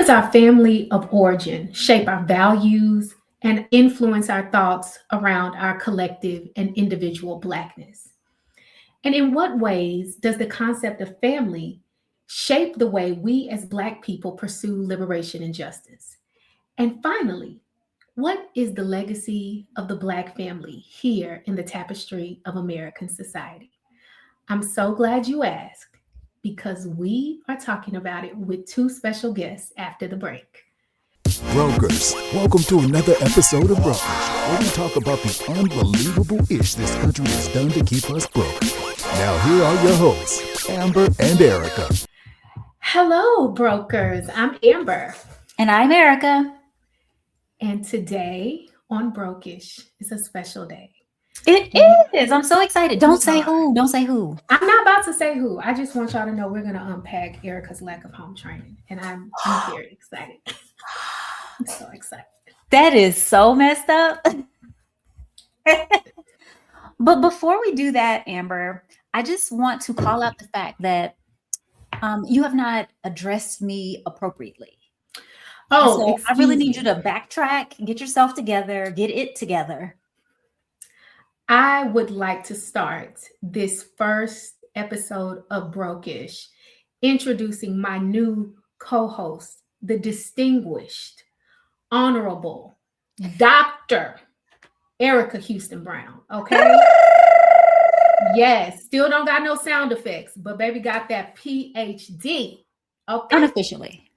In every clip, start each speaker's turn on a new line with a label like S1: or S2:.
S1: does our family of origin shape our values and influence our thoughts around our collective and individual Blackness? And in what ways does the concept of family shape the way we as Black people pursue liberation and justice? And finally, what is the legacy of the Black family here in the tapestry of American society? I'm so glad you asked because we are talking about it with two special guests after the break.
S2: Brokers, welcome to another episode of Brokers, where we talk about the unbelievable ish this country has done to keep us broke. Now here are your hosts, Amber and Erika.
S1: Hello, brokers. I'm Amber.
S3: And I'm Erika.
S1: And today on Brokish is a special day.
S3: It is. I'm so excited. Don't say who. Don't say who.
S1: I'm not about to say who. I just want y'all to know we're going to unpack Erika's lack of home training. And I'm very excited. I'm so excited.
S3: That is so messed up. But before we do that, Amber, I just want to call out the fact that you have not addressed me appropriately.
S1: Oh,
S3: so I really need you to backtrack, get yourself together, get it together.
S1: I would like to start this first episode of Brokish introducing my new co-host, the distinguished, honorable Dr. Erika Houston Brown. Okay. Yes, still don't got no sound effects, but baby got that PhD. Okay. Unofficially.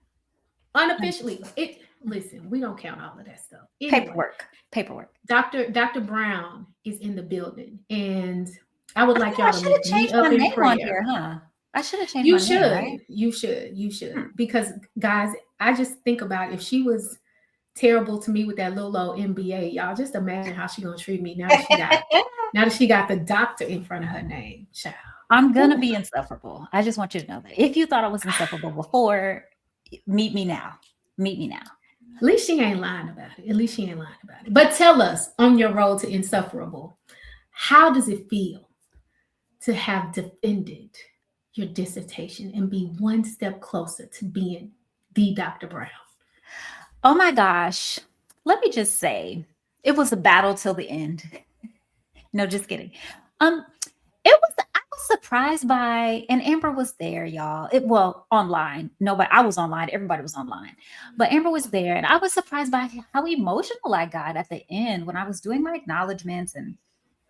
S1: Listen, we don't count all of that stuff.
S3: Anyway, paperwork.
S1: Dr. Brown is in the building, and I would like y'all to
S3: lift me up in prayer. On here, huh? I should have changed my name, right?
S1: You should. Because guys, I just think about if she was terrible to me with that little old MBA, y'all just imagine how she gonna treat me now that she got the doctor in front of her name. Child.
S3: I'm gonna be insufferable. I just want you to know that. If you thought I was insufferable before, meet me now.
S1: At least she ain't lying about it. But tell us, on your road to insufferable, how does it feel to have defended your dissertation and be one step closer to being the Dr. Brown?
S3: Oh my gosh. Let me just say, it was a battle till the end. No, just kidding. I was surprised by, and Amber was there, y'all. Online. I was online. Everybody was online. But Amber was there, and I was surprised by how emotional I got at the end when I was doing my acknowledgments and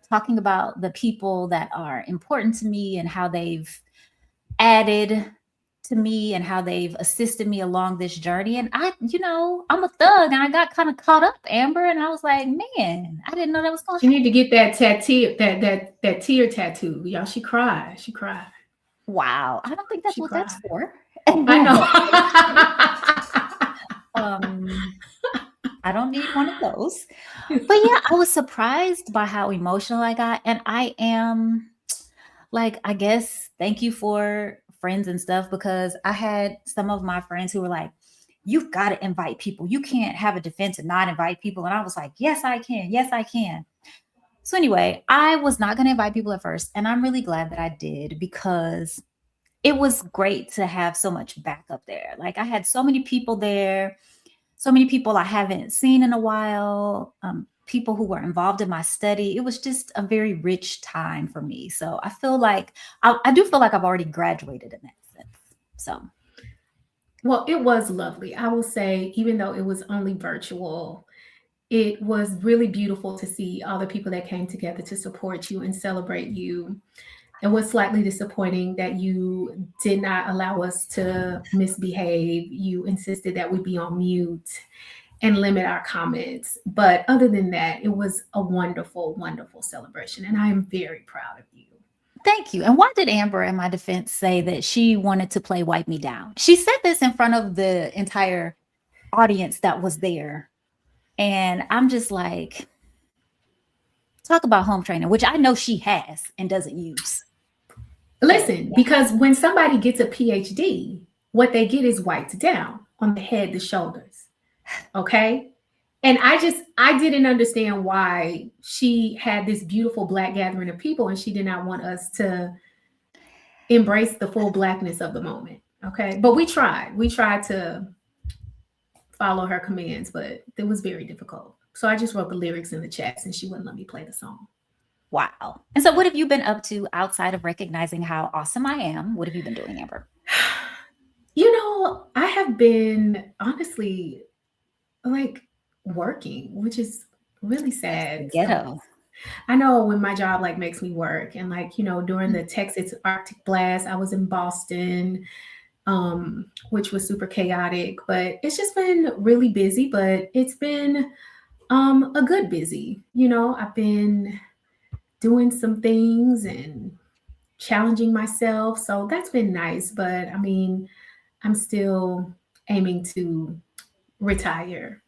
S3: talking about the people that are important to me and how they've added to me and how they've assisted me along this journey. And I'm a thug, and I got kind of caught up, Amber, and I was like, man, I didn't know that was going to
S1: happen. You need to get that tattoo, that tear tattoo. Y'all, she cried.
S3: Wow. I don't think that's what that's for.
S1: I
S3: know. I don't need one of those. But yeah, I was surprised by how emotional I got. And I am I guess, thank you for friends and stuff, because I had some of my friends who were like, you've got to invite people. You can't have a defense and not invite people. And I was like, yes, I can. So anyway, I was not going to invite people at first. And I'm really glad that I did, because it was great to have so much backup there. I had so many people there, so many people I haven't seen in a while, people who were involved in my study. It was just a very rich time for me. So I feel like, I do feel like I've already graduated in that sense. So.
S1: Well, it was lovely. I will say, even though it was only virtual, it was really beautiful to see all the people that came together to support you and celebrate you. It was slightly disappointing that you did not allow us to misbehave. You insisted that we be on mute and limit our comments. But other than that, it was a wonderful, wonderful celebration. And I am very proud of you.
S3: Thank you. And why did Amber, in my defense, say that she wanted to play Wipe Me Down? She said this in front of the entire audience that was there. And I'm just like, talk about home training, which I know she has and doesn't use.
S1: Listen, because when somebody gets a PhD, what they get is wiped down on the head, the shoulders. Okay. And I didn't understand why she had this beautiful Black gathering of people and she did not want us to embrace the full Blackness of the moment. Okay. But we tried to follow her commands, but it was very difficult. So I just wrote the lyrics in the chat since she wouldn't let me play the song.
S3: Wow. And so what have you been up to outside of recognizing how awesome I am? What have you been doing, Amber?
S1: I have been honestly like working, which is really sad.
S3: Ghetto.
S1: I know when my job like makes me work and like, during the Texas Arctic blast, I was in Boston, which was super chaotic, but it's just been really busy, but it's been a good busy. I've been doing some things and challenging myself. So that's been nice. But I mean, I'm still aiming to retire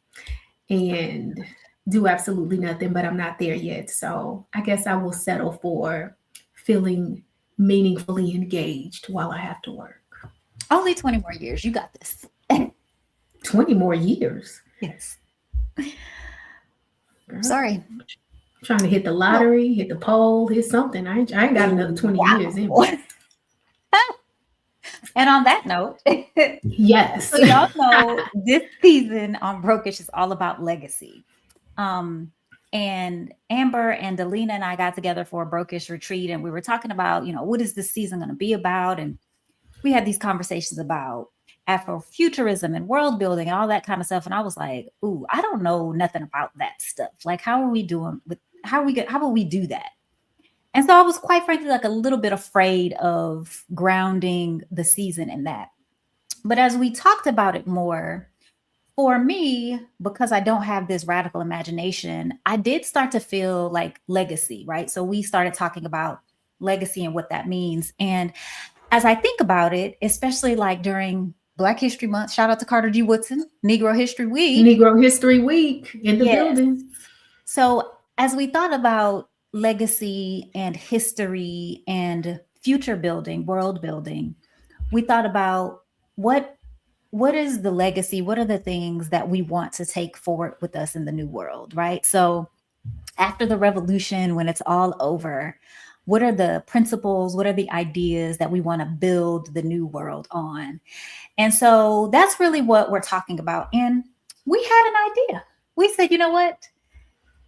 S1: and do absolutely nothing, but I'm not there yet. So I guess I will settle for feeling meaningfully engaged while I have to work.
S3: Only 20 more years. You got this.
S1: 20 more years?
S3: Yes.
S1: Girl,
S3: sorry.
S1: I'm trying to hit the lottery, hit the pole, hit something. I ain't got another 20 years in me.
S3: And on that note,
S1: yes.
S3: So y'all know this season on Brokish is all about legacy. And Amber and Delina and I got together for a Brokish retreat, and we were talking about, what is this season going to be about? And we had these conversations about Afrofuturism and world building and all that kind of stuff. And I was like, ooh, I don't know nothing about that stuff. Like, how will we do that? And so I was quite frankly like a little bit afraid of grounding the season in that. But as we talked about it more, for me, because I don't have this radical imagination, I did start to feel like legacy, right? So we started talking about legacy and what that means. And as I think about it, especially like during Black History Month, shout out to Carter G. Woodson, Negro History Week.
S1: Negro History Week in the building.
S3: So as we thought about legacy and history and future building, world building, we thought about what is the legacy? What are the things that we want to take forward with us in the new world, right? So after the revolution, when it's all over, what are the principles? What are the ideas that we want to build the new world on? And so that's really what we're talking about. And we had an idea. We said, you know what?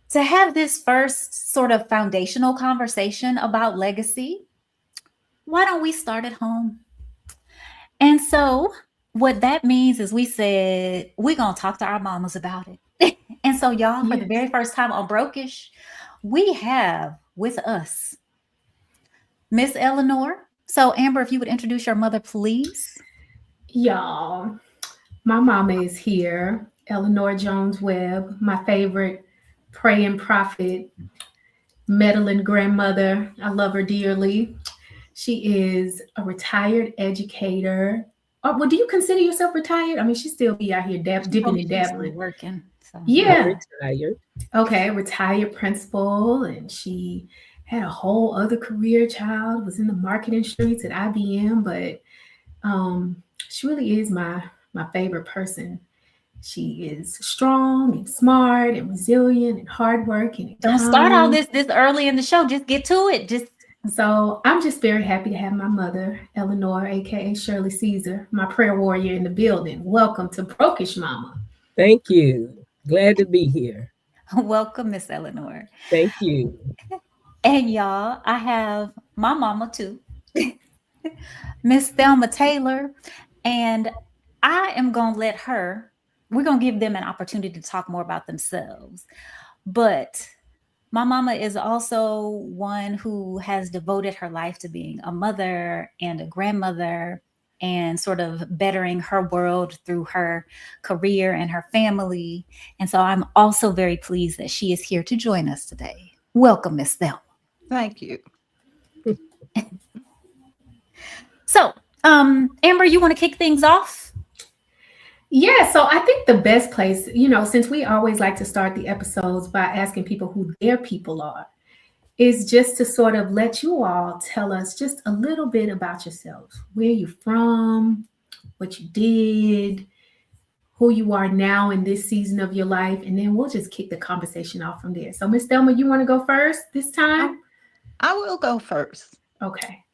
S3: To have this first sort of foundational conversation about legacy, why don't we start at home? And so what that means is we said, we're going to talk to our mamas about it. And so y'all, for the very first time on Brokish, we have with us Miss Eleanor. So Amber, if you would introduce your mother, please.
S1: Y'all, my mama is here, Eleanor Webb, my favorite praying prophet, meddling grandmother. I love her dearly. She is a retired educator. Well, do you consider yourself retired? I mean, she still be out here dipping and dabbling.
S3: Working. So.
S1: Yeah.
S4: Retired.
S1: Okay, retired principal. And she had a whole other career, child, was in the marketing streets at IBM. But she really is my favorite person. She is strong and smart and resilient and hardworking.
S3: Don't start all this early in the show. Just get to it.
S1: So I'm just very happy to have my mother, Eleanor, aka Shirley Caesar, my prayer warrior in the building. Welcome to Brokish, Mama.
S4: Thank you. Glad to be here.
S3: Welcome, Miss Eleanor.
S4: Thank you.
S3: And y'all, I have my mama too, Miss Thelma Taylor, and I am going to we're going to give them an opportunity to talk more about themselves. But my mama is also one who has devoted her life to being a mother and a grandmother and sort of bettering her world through her career and her family. And so I'm also very pleased that she is here to join us today. Welcome, Miss Thelma.
S5: Thank you.
S3: So, Amber, you want to kick things off?
S1: Yeah, so I think the best place, since we always like to start the episodes by asking people who their people are, is just to sort of let you all tell us just a little bit about yourselves, where you're from, what you did, who you are now in this season of your life, and then we'll just kick the conversation off from there. So, Miss Thelma, you want to go first this time?
S5: I will go first.
S1: Okay.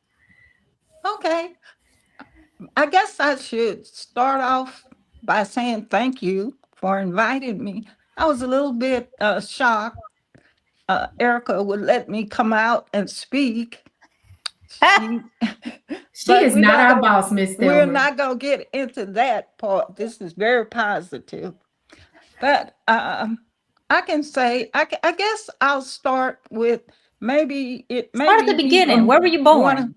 S5: I guess I should start off by saying thank you for inviting me. I was a little bit shocked. Erika would let me come out and speak. She,
S1: She
S5: but
S1: is not our boss, Miss
S5: we're
S1: Thelma.
S5: not gonna get into that part. This is very positive. But I can say I guess I'll start with
S3: Start at the
S5: maybe
S3: beginning.
S5: even
S3: Where were you
S5: one.
S3: born?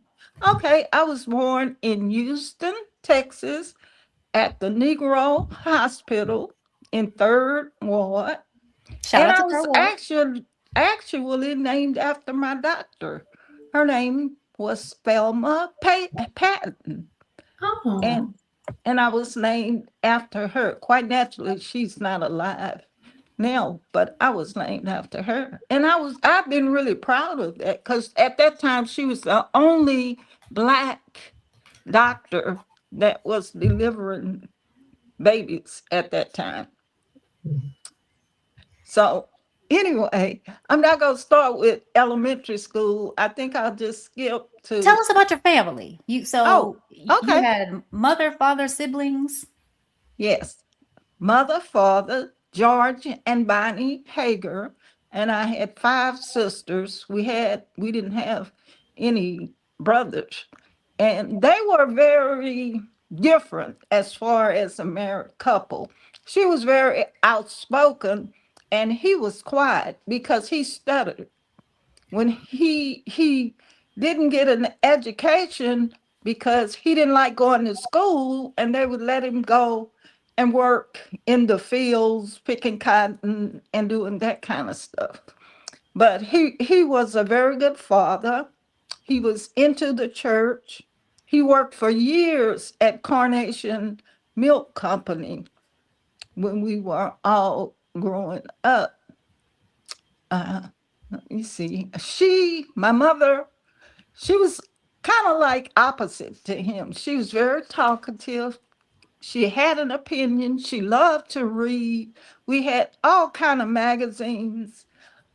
S5: Okay, I was born in Houston, Texas, at the Negro Hospital in Third Ward,
S3: Shout
S5: and
S3: out
S5: I
S3: to
S5: was
S3: Third Ward.
S5: actually named after my doctor. Her name was Thelma Patton,
S1: Oh,
S5: and I was named after her. Quite naturally, she's not alive now, but I was named after her. And I've been really proud of that because at that time she was the only black doctor that was delivering babies at that time. So anyway, I'm not gonna start with elementary school. I think I'll just skip
S3: Tell
S5: to
S3: us about your family.
S5: oh,
S3: You
S5: okay.
S3: had mother, father, siblings.
S5: Yes. Mother, father, George and Bonnie Hager, and I had five sisters. We didn't have any brothers, and they were very different as far as a married couple. She was very outspoken, and he was quiet because he stuttered when he didn't get an education because he didn't like going to school, and they would let him go and work in the fields picking cotton and doing that kind of stuff. But he was a very good father. He was into the church. He worked for years at Carnation Milk Company when we were all growing up. uh, Let me see. My mother, she was kind of like opposite to him. She was very talkative. She had an opinion. She loved to read. We had all kind of magazines.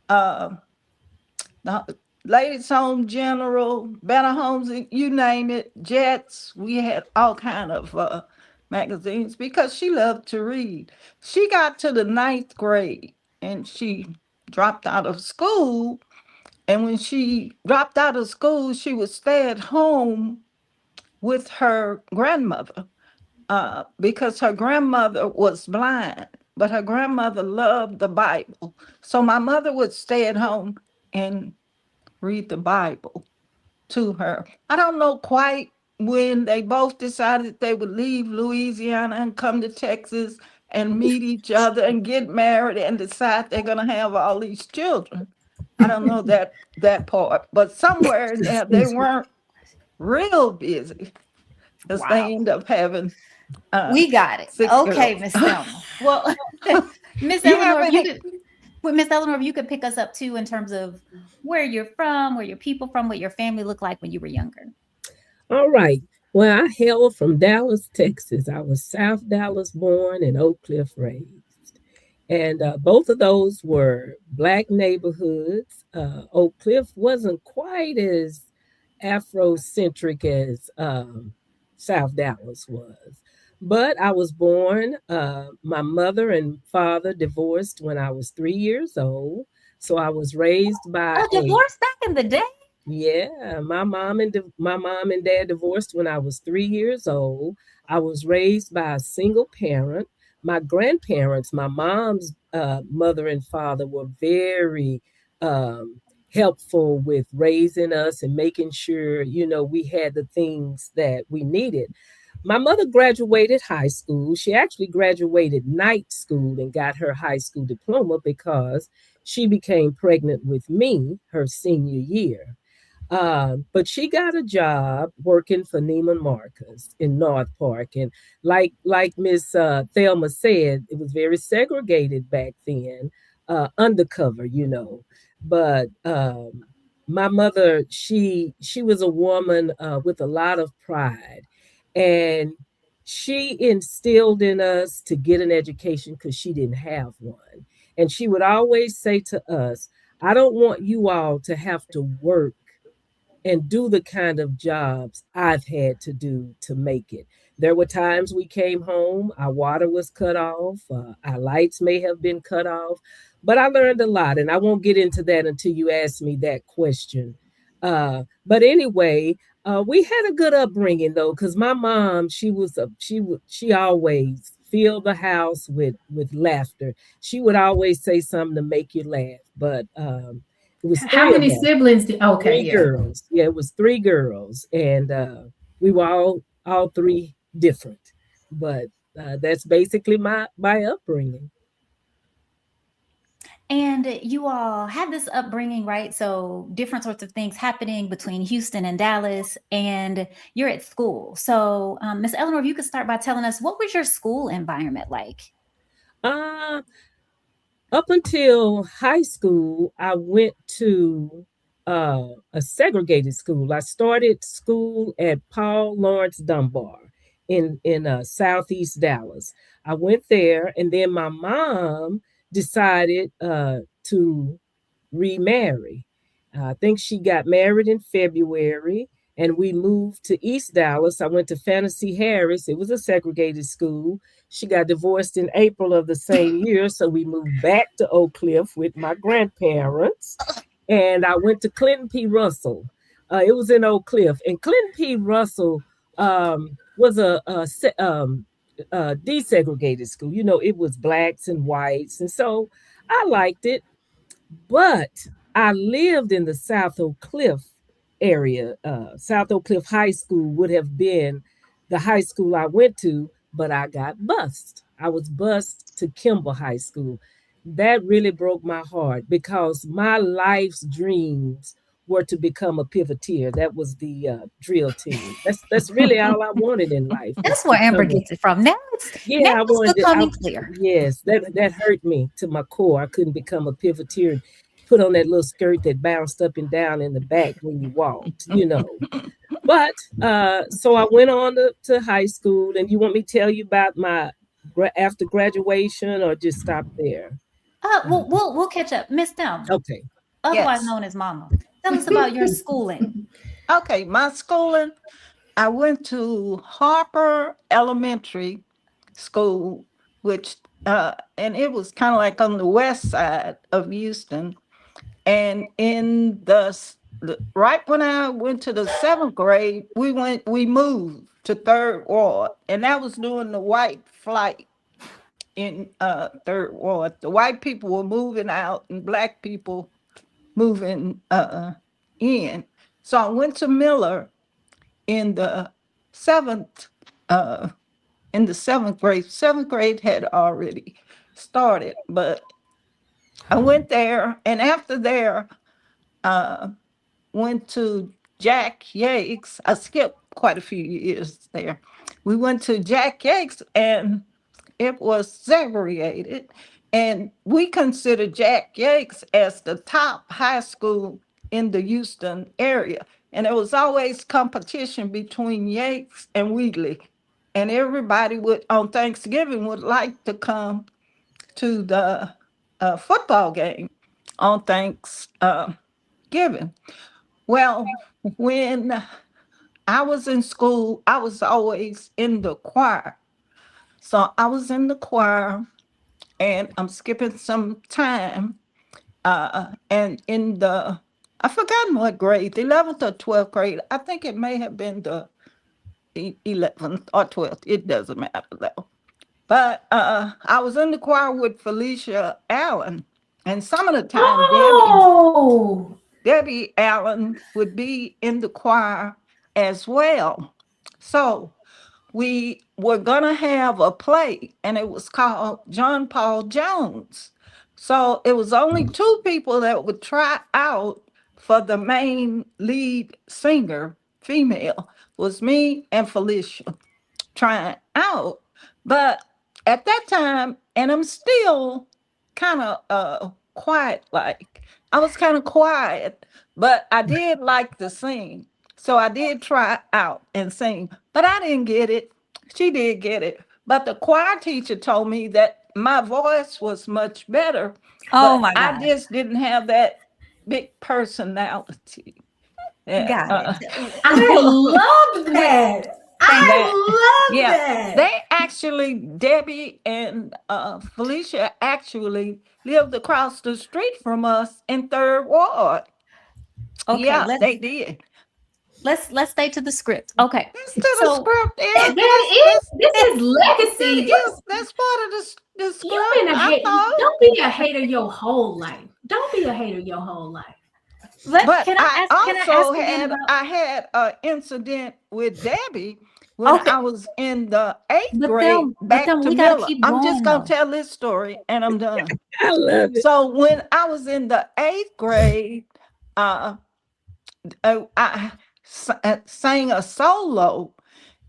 S5: Uh, the Ladies Home General, Better Homes, you name it, Jets. We had all kind of magazines because she loved to read. She got to the ninth grade and she dropped out of school, and when she dropped out of school, she would stay at home with her grandmother because her grandmother was blind, but her grandmother loved the Bible. So my mother would stay at home and read the Bible to her. I don't know quite when they both decided they would leave Louisiana and come to Texas and meet each other and get married and decide they're going to have all these children. I don't know that part, but somewhere in there they weren't real busy because
S3: Wow.
S5: they end up having
S3: We got it.
S5: six
S3: Okay,
S5: girls.
S3: Miss Thelma. Well, Miss
S5: You
S3: Eleanor, if
S5: haven't
S3: you
S5: had,
S3: could, well, Miss Eleanor, if you could pick us up too in terms of where you're from, where your people from, what your family looked like when you were younger.
S4: All right. Well, I hail from Dallas, Texas. I was South Dallas born and Oak Cliff raised. And both of those were black neighborhoods. Oak Cliff wasn't quite as Afrocentric as South Dallas was. But I was born, my mother and father divorced when I was 3 years old. So I was raised by
S3: Oh, divorce back in the day?
S4: yeah, my mom and dad divorced when I was 3 years old. I was raised by a single parent. My grandparents, my mom's mother and father, were very helpful with raising us and making sure we had the things that we needed. My mother graduated high school. She actually graduated night school and got her high school diploma because she became pregnant with me her senior year. But she got a job working for Neiman Marcus in North Park, and like Miss Thelma said, it was very segregated back then, undercover. But my mother, she was a woman with a lot of pride, and she instilled in us to get an education because she didn't have one, and she would always say to us, "I don't want you all to have to work and do the kind of jobs I've had to do to make it. There were times we came home, our water was cut off, our lights may have been cut off, but I learned a lot, and I won't get into that until you ask me that question. But anyway, we had a good upbringing though, because my mom, she always filled the house with laughter. She would always say something to make you laugh. But it was
S1: How
S4: three of
S1: many
S4: us,
S1: siblings did? Okay,
S4: three
S1: yeah.
S4: girls. Yeah, it was three girls, and we were all three different. But that's basically my upbringing.
S3: And you all had this upbringing, right? So different sorts of things happening between Houston and Dallas, and you're at school. So, Miss Eleanor, if you could start by telling us, what was your school environment like?
S4: Uh, Up until high school, I went to a segregated school. I started school at Paul Lawrence Dunbar in Southeast Dallas. I went there, and then my mom decided to remarry. I think she got married in February, and we moved to East Dallas. I went to Fantasy Harris. It was a segregated school. She got divorced in April of the same year, so we moved back to Oak Cliff with my grandparents. And I went to Clinton P. Russell. It was in Oak Cliff, and Clinton P. Russell was a desegregated school. You know, it was blacks and whites, and so I liked it. But I lived in the South Oak Cliff area. South Oak Cliff High School would have been the high school I went to, but I got bused. I was bused to Kimball High School. That really broke my heart because my life's dreams were to become a pivoteer. That was the drill team. That's really all I wanted in life was
S3: That's
S4: to
S3: where Amber
S4: become a
S3: gets it from. Now
S4: yeah, I
S3: it's
S4: wanted to.
S3: becoming clear.
S4: Yes, that hurt me to my core. I couldn't become a pivoteer and put on that little skirt that bounced up and down in the back when you walked, you know. But so I went on to high school, and you want me to tell you about my after graduation, or just stop there?
S3: Well,
S4: Uh,
S3: we'll catch up, Miss Thelma,
S4: okay.
S3: otherwise
S5: Yes.
S3: known as Mama. Tell us about your schooling.
S5: Okay, my schooling, I went to Harper Elementary School, which and it was kind of like on the west side of Houston. And in right when I went to the seventh grade, we moved to Third Ward, and that was during the white flight in Third Ward. The white people were moving out, and black people moving in. So I went to Miller in the seventh uh, seventh grade. Seventh grade had already started, but I went there, and after there, uh, went to Jack Yates. I skipped quite a few years there. We went to Jack Yates, and it was segregated. And we consider Jack Yates as the top high school in the Houston area. And there was always competition between Yates and Wheatley. And everybody would, on Thanksgiving, would like to come to the football game on Thanksgiving. Well, when I was in school, I was always in the choir. So I was in the choir, and I'm skipping some time. And in I forgotten what grade, the 11th or 12th grade. I think it may have been the 11th or 12th. It doesn't matter though. But I was in the choir with Felicia Allen. And some of the time,
S1: Oh,
S5: Debbie Allen would be in the choir as well. So we were going to have a play, and it was called John Paul Jones. So it was only two people that would try out for the main lead singer, female, was me and Felicia trying out. But at that time, and I'm still kind of quiet, like I was kind of quiet, but I did like to sing. So I did try out and sing, but I didn't get it. She did get it. But the choir teacher told me that my voice was much better,
S3: Oh
S5: but
S3: my
S5: I
S3: God.
S5: just didn't have that big personality.
S3: Got it.
S1: I love that.
S3: Thank
S5: that
S1: I love
S5: yeah,
S1: that.
S5: they actually, Debbie and Felicia actually lived across the street from us in Third Ward.
S3: Okay,
S5: Yeah, they did.
S3: let's stay to the script. Okay.
S5: That's to the
S3: So
S5: script, Erica.
S1: That is, this is
S5: That
S1: legacy.
S5: is
S1: This
S5: that's part of the
S1: you've
S5: script.
S1: been a
S5: I
S1: hate.
S5: know.
S1: Don't be a hater your whole life. Don't be a hater your whole life.
S5: But
S3: can
S5: I
S3: I ask
S5: also
S3: again
S5: had
S3: about
S5: I had an incident with Debbie when
S3: okay,
S5: I was in the eighth grade
S3: but
S5: back
S3: then
S5: to
S3: we gotta
S5: Miller.
S3: keep
S5: I'm just
S3: going
S5: gonna
S3: though.
S5: tell this story and I'm done.
S4: I love it.
S5: So when I was in the eighth grade, uh, I sang a solo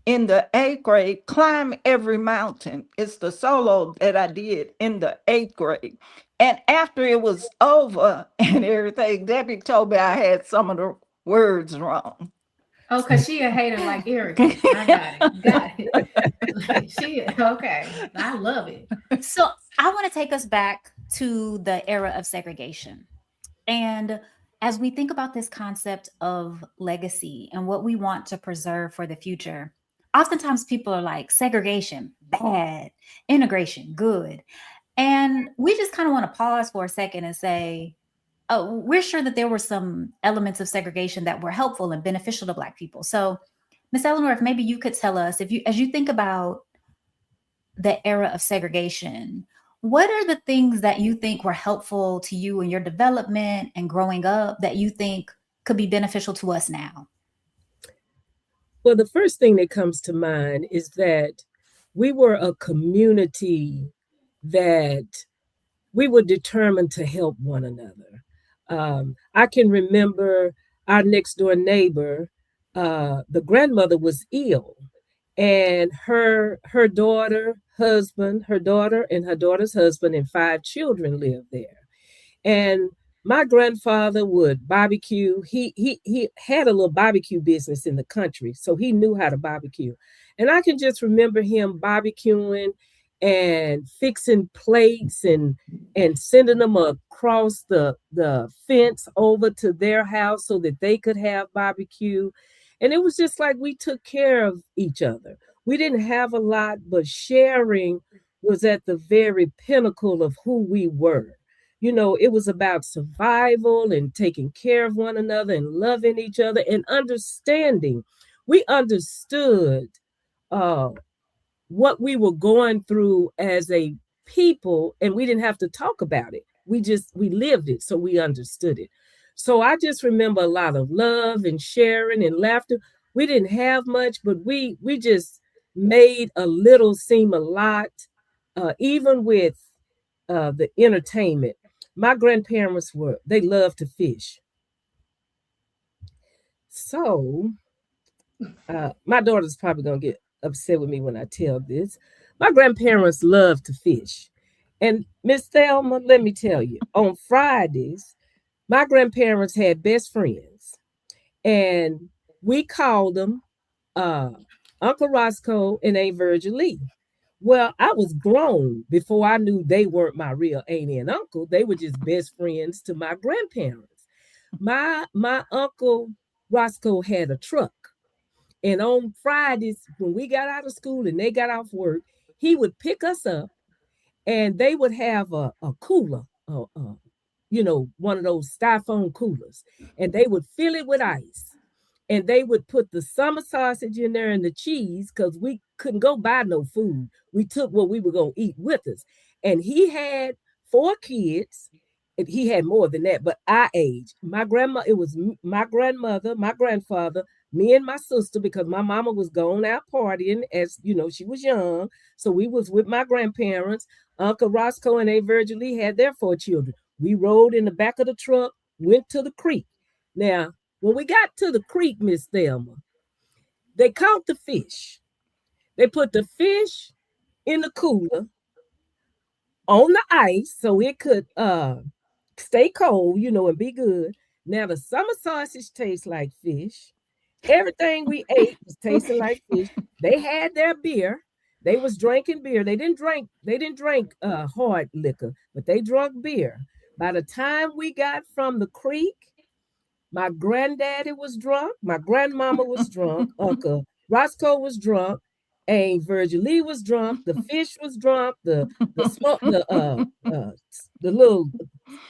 S5: in the eighth grade, Climb Every Mountain. It's the solo that I did in the eighth grade. And after it was over and everything, Debbie told me I had some of the words wrong.
S1: Oh, cause she a hater like Erika. I got it. Got it. She okay. I love it.
S3: So I want to take us back to the era of segregation. And as we think about this concept of legacy and what we want to preserve for the future, oftentimes people are like, segregation, bad, integration, good. And we just kind of want to pause for a second and say, oh, we're sure that there were some elements of segregation that were helpful and beneficial to Black people. So, Miss Eleanor, if maybe you could tell us, if you, as you think about the era of segregation, what are the things that you think were helpful to you in your development and growing up that you think could be beneficial to us now?
S4: Well, the first thing that comes to mind is that we were a community that we were determined to help one another. I can remember our next door neighbor, the grandmother was ill, and her daughter and her daughter's husband and 5 children lived there. And my grandfather would barbecue. He had a little barbecue business in the country, so he knew how to barbecue. And I can just remember him barbecuing and fixing plates and sending them across the fence over to their house so that they could have barbecue. And it was just like we took care of each other. We didn't have a lot, but sharing was at the very pinnacle of who we were. You know, it was about survival and taking care of one another and loving each other and understanding. We understood uh, what we were going through as a people, and we didn't have to talk about it. We lived it, so we understood it. So I just remember a lot of love and sharing and laughter. We didn't have much, but we just made a little seem a lot, even with the entertainment. My grandparents they loved to fish. So my daughter's probably going to get upset with me when I tell this. My grandparents loved to fish. And Miss Thelma, let me tell you, on Fridays, my grandparents had best friends. And we called them uh, Uncle Roscoe and Aunt Virgil Lee. Well, I was grown before I knew they weren't my real auntie and uncle. They were just best friends to my grandparents. My uncle Roscoe had a truck. And on Fridays, when we got out of school and they got off work, he would pick us up and they would have a cooler, one of those styrofoam coolers, and they would fill it with ice. And they would put the summer sausage in there and the cheese because we couldn't go buy no food. We took what we were going to eat with us. And he had 4 kids. And he had more than that, but our age. My grandma, it was my grandmother, my grandfather, me and my sister, because my mama was going out partying as, she was young. So we was with my grandparents. Uncle Roscoe and Aunt Virgil Lee had their 4 children. We rode in the back of the truck, went to the creek. Now, when we got to the creek, Miss Thelma, they caught the fish. They put the fish in the cooler on the ice so it could stay cold, and be good. Now the summer sausage tastes like fish. Everything we ate was tasting like fish. They had their beer. They was drinking beer. They didn't drink hard liquor, but they drank beer. By the time we got from the creek My granddaddy was drunk. My grandmama was drunk. Uncle Roscoe was drunk. Aunt Virgil Lee was drunk. The fish was drunk. The smoke the little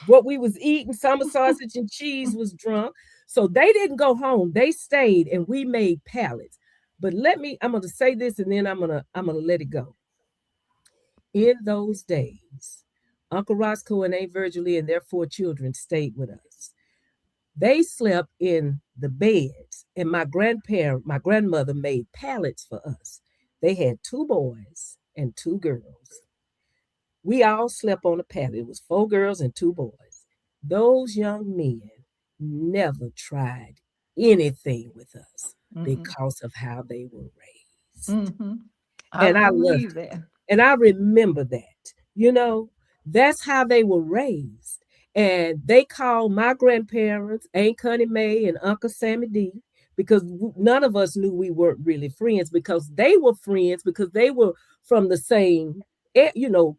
S4: what we was eating, summer sausage and cheese was drunk. So they didn't go home. They stayed and we made pallets. But I'm gonna say this and then I'm gonna let it go. In those days, Uncle Roscoe and Aunt Virgil Lee and their 4 children stayed with us. They slept in the beds, and my grandmother made pallets for us. They had 2 boys and 2 girls. We all slept on a pallet. It was 4 girls and 2 boys. Those young men never tried anything with us
S5: Mhm.
S4: because of how they were raised.
S5: Mhm. I
S4: And I loved
S5: believe
S4: it.
S5: that.
S4: And I remember that. You know, that's how they were raised. And they called my grandparents, Aunt Connie Mae and Uncle Sammy D, because none of us knew we weren't really friends because they were friends because they were from the same,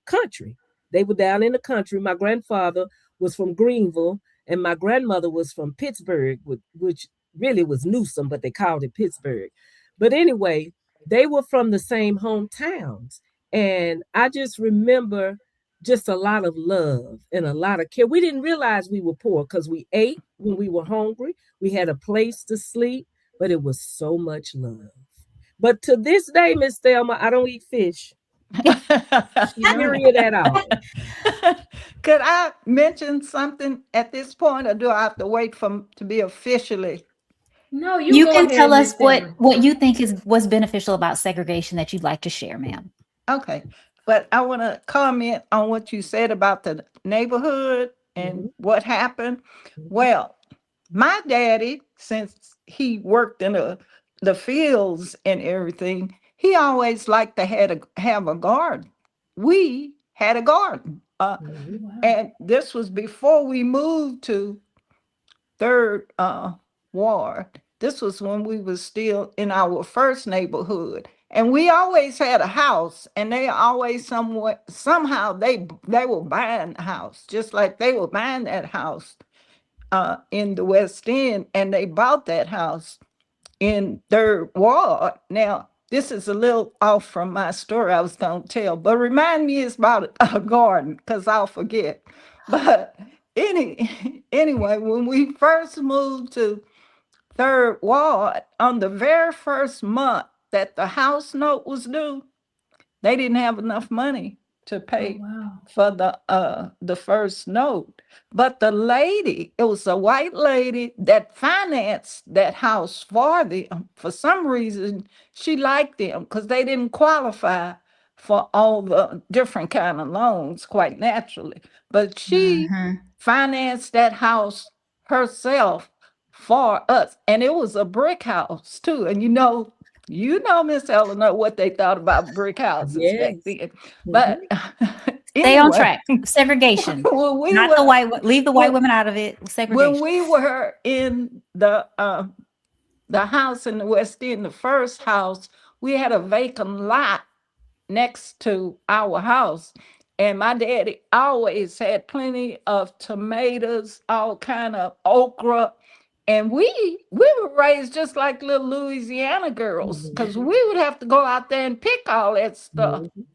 S4: country. They were down in the country. My grandfather was from Greenville and my grandmother was from Pittsburgh, which really was Newsom, but they called it Pittsburgh. But anyway, they were from the same hometowns. And I just remember just a lot of love and a lot of care. We didn't realize we were poor because we ate when we were hungry. We had a place to sleep, but it was so much love. But to this day, Miss Thelma, I don't eat fish.
S1: She don't.
S4: Period at all.
S5: Could I mention something at this point, or do I have to wait for to be officially?
S1: No, you
S3: You
S1: go
S3: can
S1: ahead,
S3: tell
S1: Miss
S3: us
S1: Thelma.
S3: what you think is was beneficial about segregation that you'd like to share, ma'am.
S5: Okay, but I want to comment on what you said about the neighborhood and
S4: Mhm,
S5: what happened.
S4: mhm,
S5: Well, my daddy, since he worked in the fields and everything, he always liked to have a garden. We had a garden,
S4: mhm,
S1: Wow.
S5: and this was before we moved to third ward. This was when we was still in our first neighborhood. And we always had a house, and they always somehow they were buying the house, just like they were buying that house in the West End, and they bought that house in third ward. Now, this is a little off from my story I was going to tell, but remind me it's about a garden because I'll forget. But anyway, when we first moved to third ward, on the very first month that the house note was due, they didn't have enough money to
S1: Oh,
S5: pay
S1: wow.
S5: for the first note. But the lady, it was a white lady that financed that house for them. For some reason, she liked them because they didn't qualify for all the different kind of loans, quite naturally. But she
S3: Mhm.
S5: financed that house herself for us. And it was a brick house too. And Miss Eleanor, what they thought about brick houses back
S4: yes.
S5: then. But
S4: Mhm,
S3: Stay on
S5: anyway,
S3: track. Segregation.
S5: when we
S3: Not the
S5: were
S3: leave the white
S5: when,
S3: women out of it.
S5: when
S3: Segregation.
S5: we were in the house in the West End, the first house, we had a vacant lot next to our house. And my daddy always had plenty of tomatoes, all kind of okra. And we were raised just like little Louisiana girls,
S4: mhm,
S5: because we would have to go out there and pick all that stuff.
S4: mhm,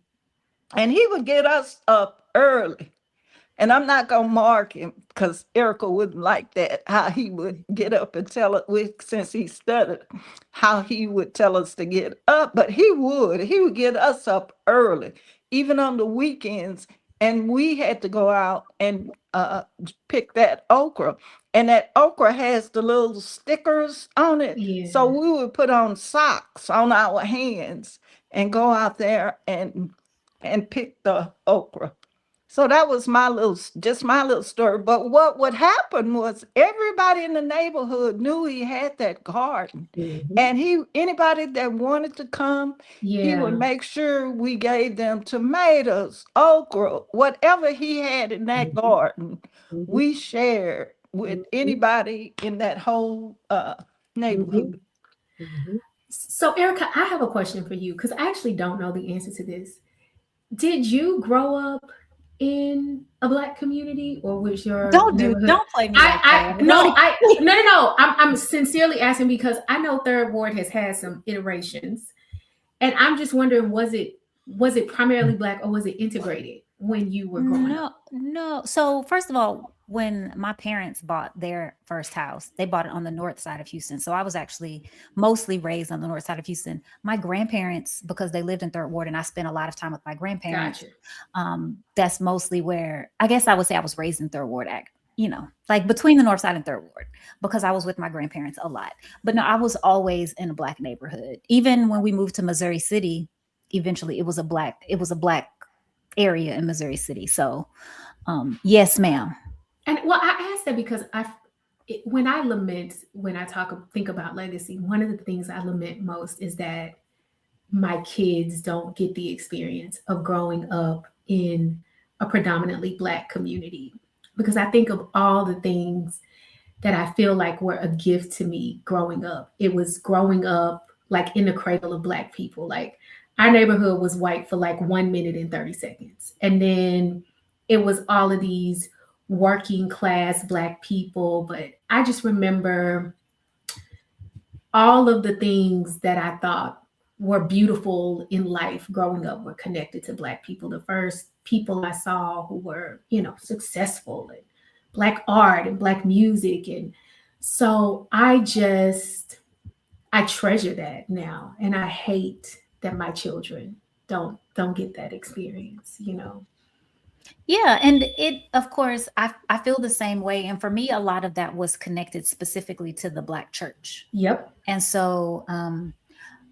S5: And he would get us up early, and I'm not gonna mark him because Erica wouldn't like that. How he would get up and tell it since he studied, how he would tell us to get up. But he would get us up early, even on the weekends. And we had to go out and pick that okra. And that okra has the little stickers on it. So
S1: Yeah.
S5: we would put on socks on our hands and go out there and pick the okra. So that was just my little story. But what would happen was everybody in the neighborhood knew he had that garden.
S4: mhm,
S5: And anybody that wanted to come, he would
S1: Yeah.
S5: make sure we gave them tomatoes, okra, whatever he had in that
S4: mhm,
S5: garden,
S4: mhm,
S5: we shared with
S4: mhm,
S5: anybody in that whole
S4: mhm,
S5: neighborhood.
S4: mhm.
S1: So, Erica, I have a question for you because I actually don't know the answer to this. Did you grow up in a black community, or was your
S3: Don't
S1: neighborhood?
S3: play me like
S1: I
S3: that.
S1: no,
S3: Don't.
S1: I no no no. I'm sincerely asking because I know Third Ward has had some iterations, and I'm just wondering, was it primarily black or was it integrated when you were growing up?
S3: No, no. So first of all, when my parents bought their first house, they bought it on the north side of Houston. So I was actually mostly raised on the north side of Houston. My grandparents, because they lived in Third Ward, and I spent a lot of time with my grandparents.
S1: Gotcha.
S3: That's mostly where I guess I would say I was raised in Third Ward. Like between the north side and Third Ward, because I was with my grandparents a lot. But no, I was always in a black neighborhood. Even when we moved to Missouri City, eventually it was a black area in Missouri City. So, yes, ma'am.
S1: And well, I asked that because when I lament, when I think about legacy, one of the things I lament most is that my kids don't get the experience of growing up in a predominantly black community, because I think of all the things that I feel like were a gift to me growing up. It was growing up like in the cradle of black people. Like our neighborhood was white for like 1 minute and 30 seconds. And then it was all of these working class black people. But I just remember all of the things that I thought were beautiful in life growing up were connected to black people. The first people I saw who were, successful, and black art and black music. And so I treasure that now. And I hate that my children don't get that experience.
S3: Yeah, and it, of course, I feel the same way. And for me, a lot of that was connected specifically to the Black church.
S1: Yep.
S3: And so,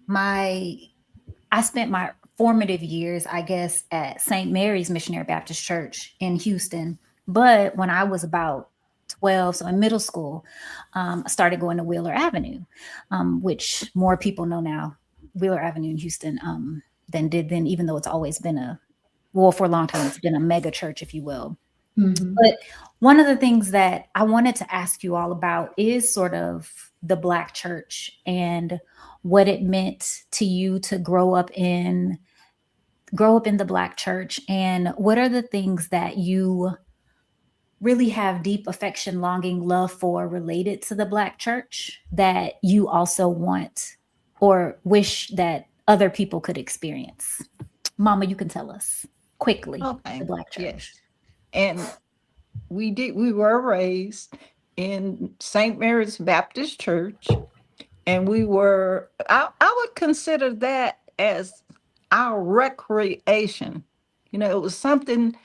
S3: my I spent my formative years, I guess, at St. Mary's Missionary Baptist Church in Houston. But when I was about 12, so in middle school, I started going to Wheeler Avenue, which more people know now, Wheeler Avenue in Houston, than did then, even though it's always been for a long time, it's been a mega church, if you will.
S1: Mhm.
S3: But one of the things that I wanted to ask you all about is sort of the Black church and what it meant to you to grow up in the Black church, and what are the things that you really have deep affection, longing, love for related to the Black church that you also want or wish that other people could experience. Mama, you can tell us quickly the
S5: Okay.
S3: Black church.
S5: Yes. And we were raised in St. Mary's Baptist Church, and I would consider that as our recreation. It was something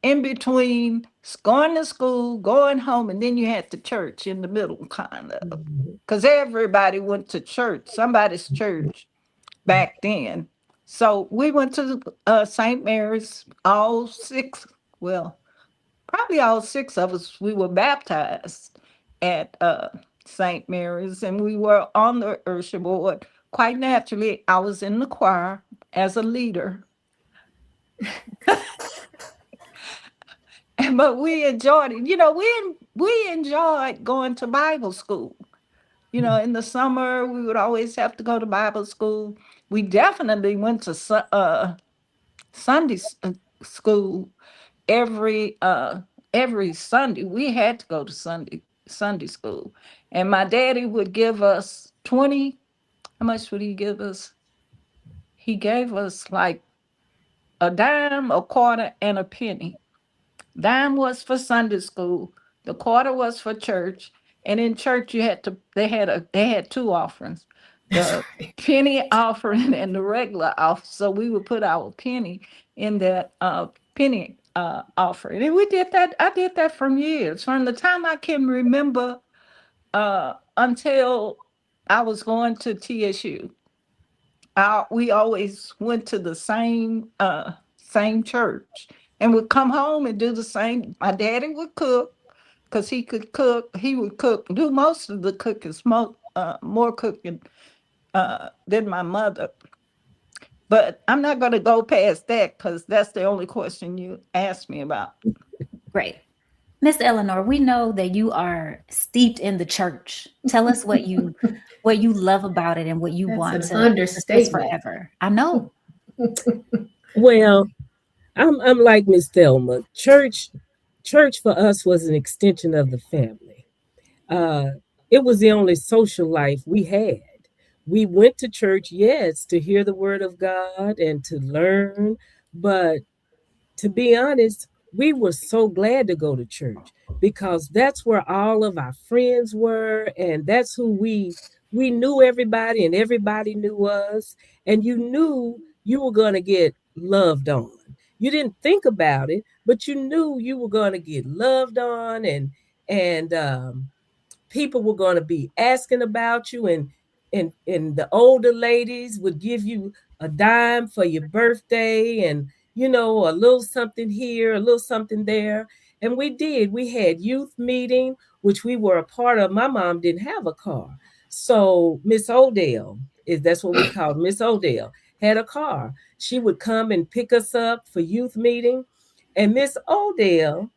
S5: in between going to school, going home, and then you had the church in the middle, kind of, because everybody went to church, somebody's church back then. So we went to St. Mary's, all six, well, probably all six of us, we were baptized at St. Mary's, and we were on the usher board. Quite naturally, I was in the choir as a leader. But we enjoyed it. We enjoyed going to Bible school. In the summer, we would always have to go to Bible school. We definitely went to Sunday school every Sunday. We had to go to Sunday school, and my daddy would give us 20. How much would he give us? He gave us like a dime, a quarter, and a penny. Dime was for Sunday school. The quarter was for church. And in church, they had two offerings, the penny offering and the regular offering. So we would put our penny in that penny offering. And we did that. I did that from years, from the time I can remember until I was going to TSU. We always went to the same church, and would come home and do the same. My daddy would cook because he could cook. He would do most of the cooking, more cooking than my mother. But I'm not going to go past that because that's the only question you asked me about.
S3: Great. Miss Eleanor, we know that you are steeped in the church. Tell us what you love about it and what you
S1: That's
S3: want
S1: an
S3: to persist
S1: understatement.
S3: forever. I know.
S4: Well, I'm like Miss Thelma. Church for us was an extension of the family. Uh, it was the only social life we had. We went to church, yes, to hear the word of God and to learn, but to be honest, we were so glad to go to church because that's where all of our friends were, and that's who we knew everybody, and everybody knew us, and you knew you were going to get loved on. You didn't think about it, but you knew you were going to get loved on, and people were going to be asking about you, and the older ladies would give you a dime for your birthday, and a little something here, a little something there. And we had youth meeting, which we were a part of. My mom didn't have a car, so Miss Odell, is that's what we called Miss Odell, had a car. She would come and pick us up for youth meeting. And Miss Odell,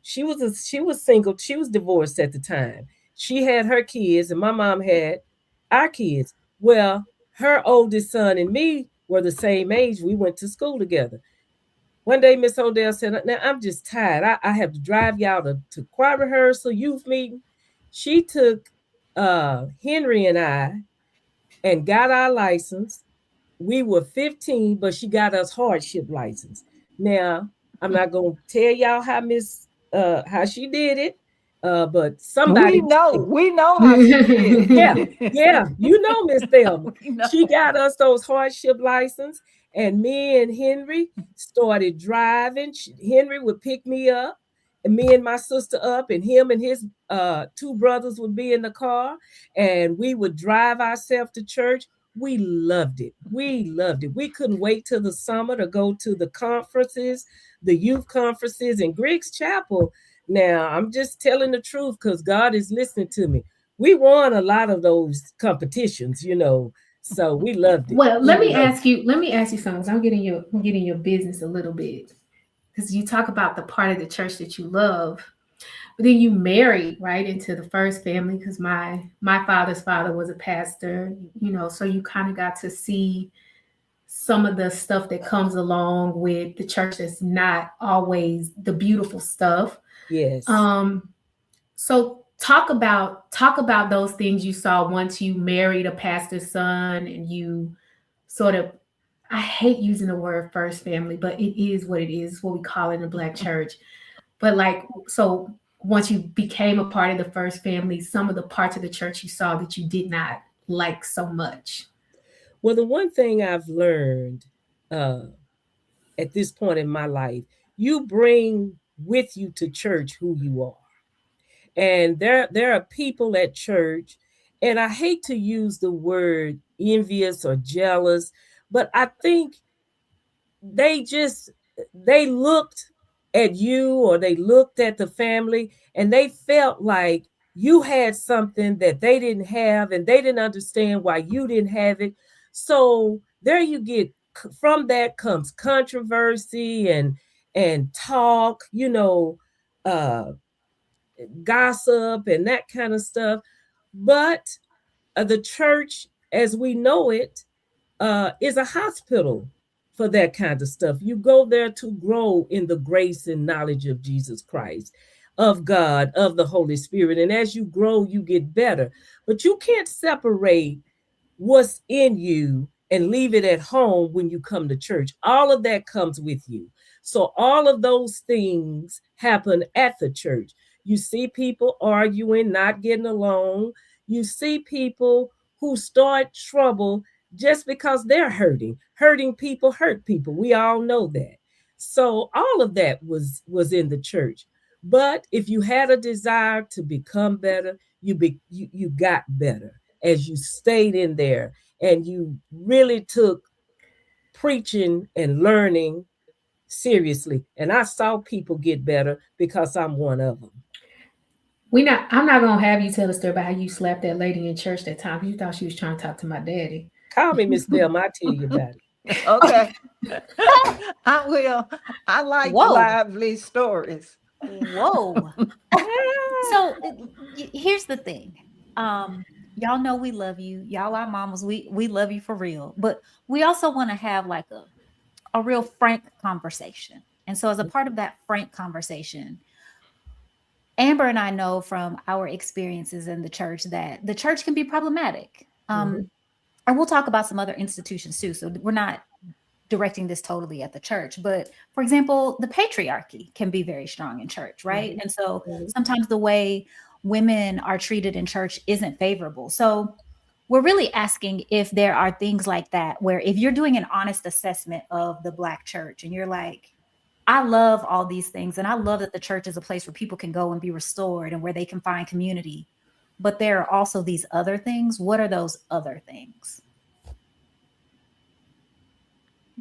S4: she was single. She was divorced at the time. She had her kids, and my mom had our kids. Well, her oldest son and me were the same age. We went to school together. One day, Miss Odell said, "Now I'm just tired. I have to drive y'all to choir rehearsal, youth meeting." She took Henry and I and got our license. We were 15, but she got us hardship license. Now, I'm not gonna tell y'all how she did it, but somebody did.
S5: We know how she did
S4: Yeah,
S5: it.
S4: yeah, Miss Thelma.
S5: We know.
S4: She got us those hardship license, and me and Henry started driving. Henry would pick me up, and me and my sister up, and him and his two brothers would be in the car, and we would drive ourselves to church. We loved it. We loved it. We couldn't wait till the summer to go to the conferences, the youth conferences in Griggs Chapel. Now, I'm just telling the truth because God is listening to me. We won a lot of those competitions. So we loved it.
S1: Well,
S4: We loved
S1: let me ask you something. 'Cause I'm getting your business a little bit. Because you talk about the part of the church that you love, but then you married right into the first family because my father's father was a pastor, so you kind of got to see some of the stuff that comes along with the church that's not always the beautiful stuff.
S4: it. Yes.
S1: Um, so talk about those things you saw once you married a pastor's son and you sort of, I hate using the word first family, but it is what it is, what we call it in the Black church. But like, so once you became a part of the first family, some of the parts of the church you saw that you did not like so much.
S4: Well, the one thing I've learned uh, at this point in my life, you bring with you to church who you are. And there are people at church, and I hate to use the word envious or jealous, but I think they just they looked at you, or they looked at the family, and they felt like you had something that they didn't have, and they didn't understand why you didn't have it. So there you get, from that comes controversy and talk, uh gossip and that kind of stuff. But the church as we know it is a hospital for that kind of stuff. You go there to grow in the grace and knowledge of Jesus Christ, of God, of the Holy Spirit. And as you grow, you get better. But you can't separate what's in you and leave it at home when you come to church. All of that comes with you. So all of those things happen at the church. You see people arguing, not getting along. You see people who start trouble just because they're hurting. Hurting people hurt people. We all know that. So all of that was in the church. But if you had a desire to become better, you got better as you stayed in there and you really took preaching and learning seriously. And I saw people get better because I'm one of them.
S1: I'm not gonna have you tell a story about how you slapped that lady in church that time. You thought she was trying to talk to my daddy.
S4: Call me Miss Thelma, I'll tell you about it.
S5: Okay. I will. I like
S3: Whoa.
S5: lively stories.
S3: Whoa. So here's the thing. Y'all know we love you. Y'all are mamas. We love you for real. But we also want to have like a real frank conversation. And so, as a part of that frank conversation, Amber and I know from our experiences in the church that the church can be problematic. And we'll talk about some other institutions too. So, we're not directing this totally at the church, but for example, the patriarchy can be very strong in church, right? And so sometimes the way women are treated in church isn't favorable. So we're really asking if there are things like that, where if you're doing an honest assessment of the Black church and you're like, I love all these things, and I love that the church is a place where people can go and be restored and where they can find community, but there are also these other things. What are those other things?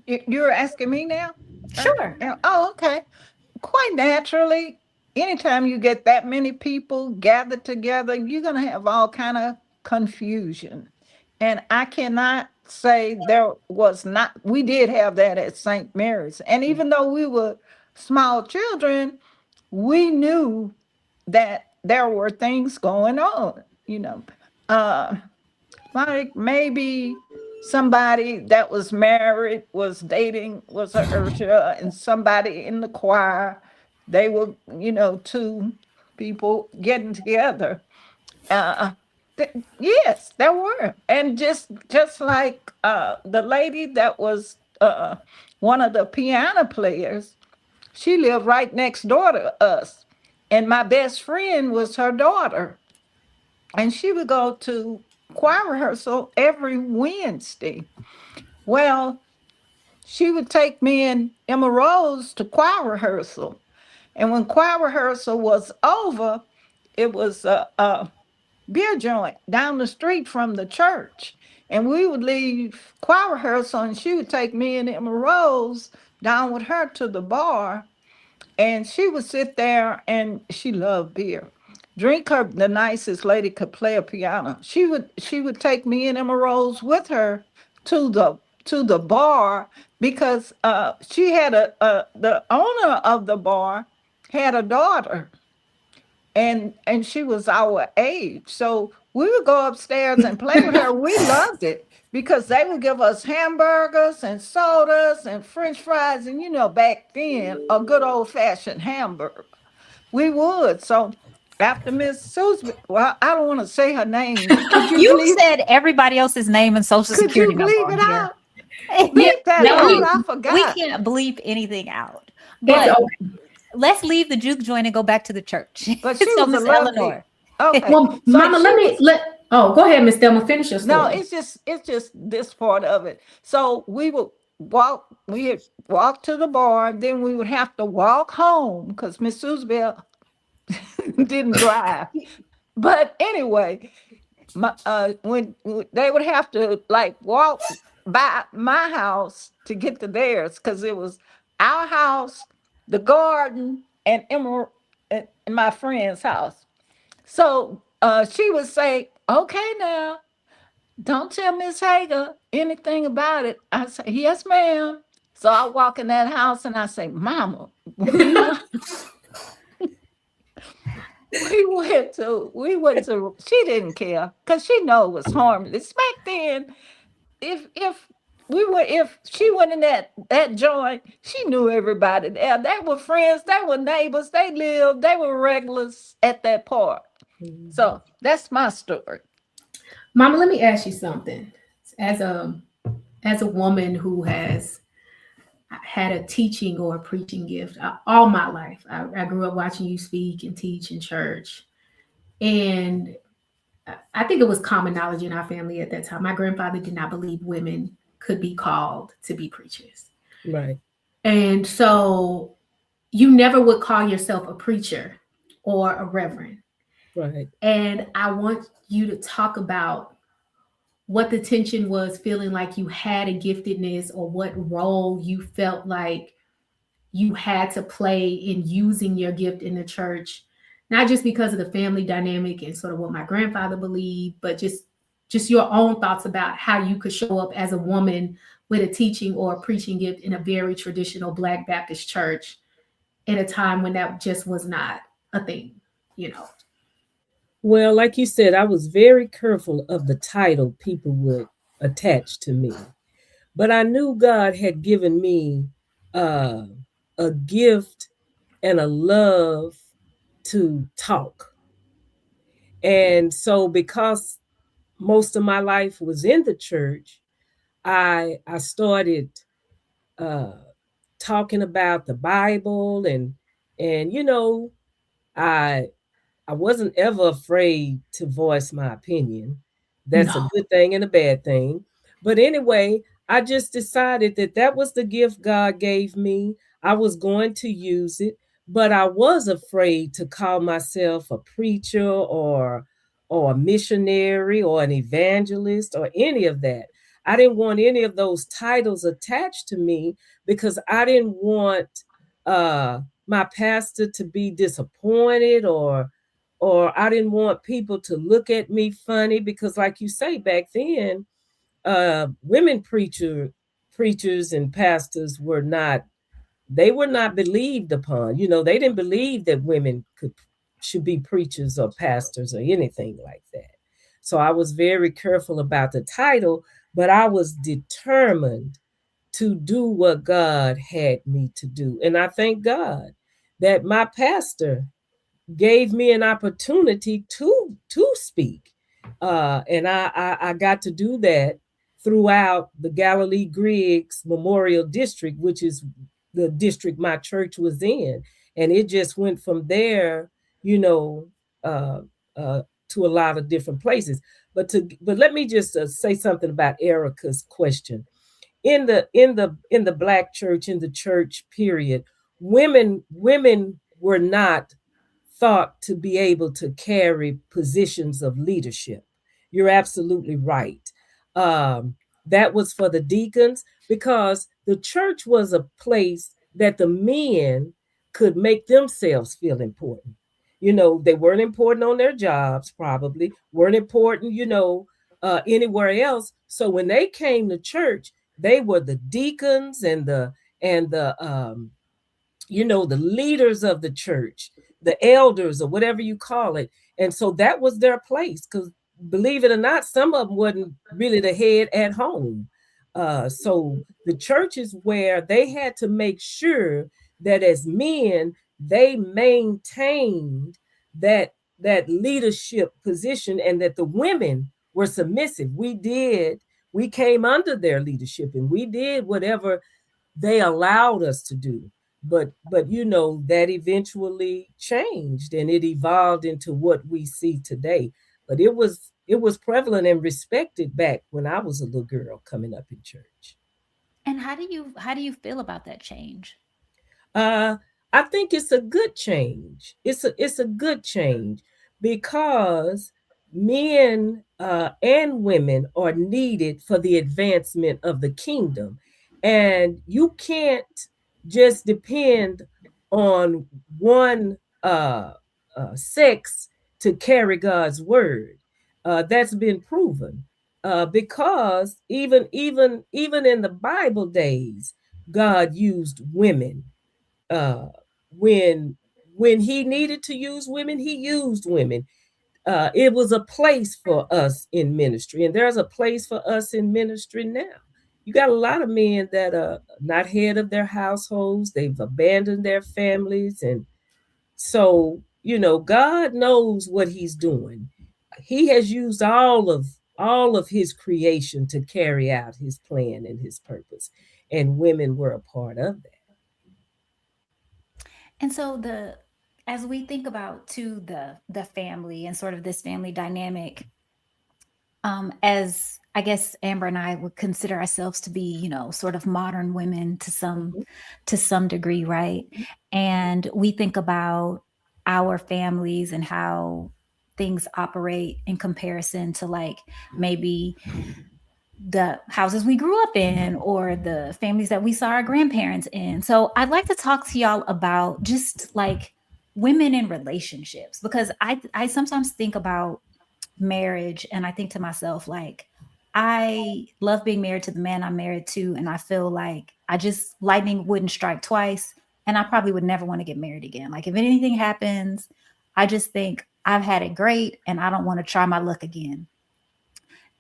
S5: You're asking me now?
S3: Sure.
S5: Oh, okay. Quite naturally, anytime you get that many people gathered together, you're going to have all kind of confusion. And I cannot say there was not, we did have that at St. Mary's. And even though we were small children, we knew that there were things going on, Uh, like maybe somebody that was married was dating, was a usher, and somebody in the choir, they were, two people getting together. Uh, yes, there were. And just like the lady that was one of the piano players, she lived right next door to us. And my best friend was her daughter. And she would go to choir rehearsal every Wednesday. Well, she would take me and Emma Rose to choir rehearsal. And when choir rehearsal was over, it was a beer joint down the street from the church. And we would leave choir rehearsal, and she would take me and Emma Rose down with her to the bar. And she would sit there, and she loved beer. Drink her, the nicest lady could play a piano. She would take me and Emma Rose with her to the bar, because she had the owner of the bar had a daughter, and she was our age. So we would go upstairs and play with her. We loved it because they would give us hamburgers and sodas and French fries, and back then a good old fashioned hamburger. We would. So after Miss Susan, well, I don't want to say her name. Could you
S3: You
S5: believe?
S3: said everybody else's name and social
S5: Could
S3: security
S5: you
S3: number
S5: believe
S3: on
S5: it
S3: here.
S5: out? Leave that
S1: no,
S5: out.
S1: we-
S5: I
S3: We
S5: forgot.
S3: can't bleep anything out.
S1: It's
S3: But
S1: okay.
S3: let's leave the juke joint and go back to the church.
S5: But she
S3: So
S5: was a
S3: Miss
S5: lovely.
S3: Eleanor.
S5: Okay.
S1: Well,
S5: So
S1: Mama,
S5: she
S1: let me
S5: was.
S1: let. Oh, go ahead, Miss Thelma. Finish your story.
S5: No, it's just this part of it. So we would walk. We would walk to the bar, then we would have to walk home because Miss Susan didn't drive. But anyway, when they would have to like walk by my house to get to theirs, because it was our house, the garden, and Emma and my friend's house. So she would say, "Okay, now don't tell Miss Hager anything about it." I say, "Yes, ma'am." So I walk in that house and I say, "Mama, we went, we went to. She didn't care because she know it was harmless back then. If if she went in that joint, she knew everybody there. They were friends, they were neighbors, they were regulars at that park. So that's my story.
S1: Mama, let me ask you something. As a woman who has had a teaching or a preaching gift all my life, I grew up watching you speak and teach in church, and I think it was common knowledge in our family at that time. My grandfather did not believe women could be called to be preachers.
S4: Right.
S1: And so you never would call yourself a preacher or a reverend.
S4: Right.
S1: And I want you to talk about what the tension was, feeling like you had a giftedness, or what role you felt like you had to play in using your gift in the church, not just because of the family dynamic and sort of what my grandfather believed, but just your own thoughts about how you could show up as a woman with a teaching or a preaching gift in a very traditional Black Baptist church at a time when that just was not a thing, you know.
S4: Well, like you said, I was very careful of the title people would attach to me. But I knew God had given me uh, a gift and a love to talk. And so, because most of my life was in the church, I started uh, talking about the Bible, and I I wasn't ever afraid to voice my opinion. That's a
S1: No,
S4: good thing and a bad thing. But anyway, I just decided that that was the gift God gave me. I was going to use it, but I was afraid to call myself a preacher or a missionary or an evangelist or any of that. I didn't want any of those titles attached to me because I didn't want my pastor to be disappointed, or I didn't want people to look at me funny because, like you say, back then, women preachers and pastors were not, they were not believed upon. They didn't believe that women should be preachers or pastors or anything like that. So I was very careful about the title, but I was determined to do what God had me to do. And I thank God that my pastor gave me an opportunity to speak, and I got to do that throughout the Galilee Griggs Memorial District, which is the district my church was in, and it just went from there, you know, uh, uh, to a lot of different places. But let me just say something about Erika's question. In the black church, in the church period, women were not thought to be able to carry positions of leadership. You're absolutely right. Um, that was for the deacons, because the church was a place that the men could make themselves feel important. They weren't important on their jobs, probably, weren't important, anywhere else. So when they came to church, they were the deacons and the leaders of the church, the elders, or whatever you call it. And so that was their place, because believe it or not, some of them wasn't really the head at home. So the churches where they had to make sure that as men, they maintained that that leadership position, and that the women were submissive. We came under their leadership, and we did whatever they allowed us to do. But that eventually changed, and it evolved into what we see today. But it was prevalent and respected back when I was a little girl coming up in church.
S3: And how do you feel about that change?
S4: Uh, I think it's a good change. It's a good change, because men and women are needed for the advancement of the kingdom, and you can't just depend on one sex to carry God's word. That's been proven, because even in the Bible days, God used women uh, when when he needed to use women, he used women. It was a place for us in ministry, and there's a place for us in ministry now. You got a lot of men that are not head of their households; they've abandoned their families, and so God knows what He's doing. He has used all of His creation to carry out His plan and His purpose, and women were a part of that.
S3: And so as we think about to the family and sort of this family dynamic, as I guess Amber and I would consider ourselves to be, sort of modern women to some degree, right? And we think about our families and how things operate in comparison to, like, maybe the houses we grew up in or the families that we saw our grandparents in. So I'd like to talk to y'all about just like women in relationships, because I sometimes think about marriage and I think to myself, like, I love being married to the man I'm married to, and I feel like I just lightning wouldn't strike twice, and I probably would never want to get married again. Like, if anything happens, I just think I've had it great and I don't want to try my luck again.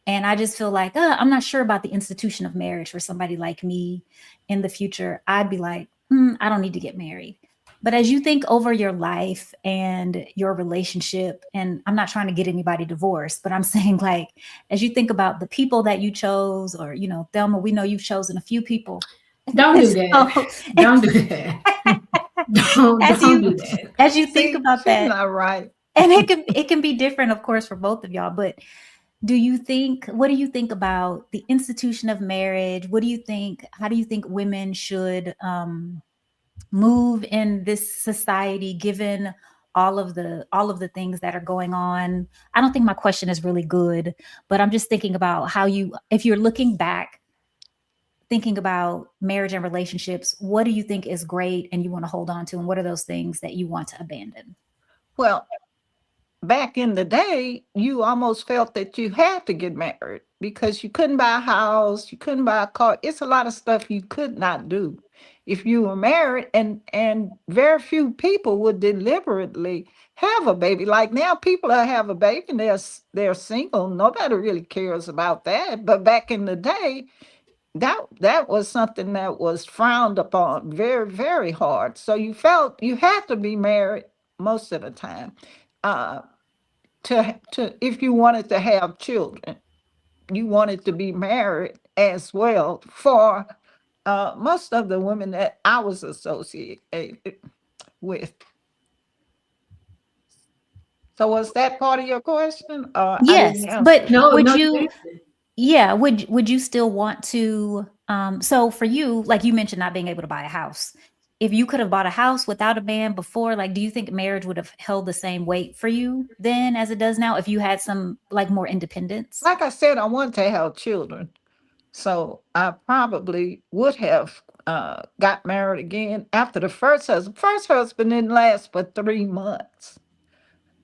S3: And I just feel like, I'm not sure about the institution of marriage for somebody like me in the future. I'd be like, I don't need to get married. But as you think over your life and your relationship, and I'm not trying to get anybody divorced, but I'm saying, like, as you think about the people that you chose, or, Thelma, we know you've chosen a few people.
S1: Don't do that.
S3: So,
S1: Don't do that.
S3: as
S1: Don't do
S3: you
S1: that.
S3: as you think
S5: See,
S3: about
S5: she's
S3: that,
S5: not right.
S3: and it can be different, of course, for both of y'all, but what do you think about the institution of marriage? How do you think women should move in this society, given all of the things that are going on? I don't think my question is really good, but I'm just thinking about if you're looking back, thinking about marriage and relationships, what do you think is great and you want to hold on to, and what are those things that you want to abandon?
S5: Well, back in the day, you almost felt that you had to get married because you couldn't buy a house, you couldn't buy a car. It's a lot of stuff you could not do if you were married, and very few people would deliberately have a baby. Like now, people that have a baby and they're single. Nobody really cares about that. But back in the day, that was something that was frowned upon very, very hard. So you felt you had to be married most of the time. Uh, to if you wanted to have children, you wanted to be married as well. For most of the women that I was associated with. So was that part of your question? I
S3: Yes,
S5: didn't answer.
S3: but
S1: No,
S3: would
S1: no,
S3: you?
S1: you didn't.
S3: Yeah, would you still want to? So for you, like you mentioned, not being able to buy a house. If you could have bought a house without a man before, like, do you think marriage would have held the same weight for you then as it does now if you had some like more independence?
S5: Like I said, I want to have children. So I probably would have got married again after the first husband. First husband didn't last but 3 months.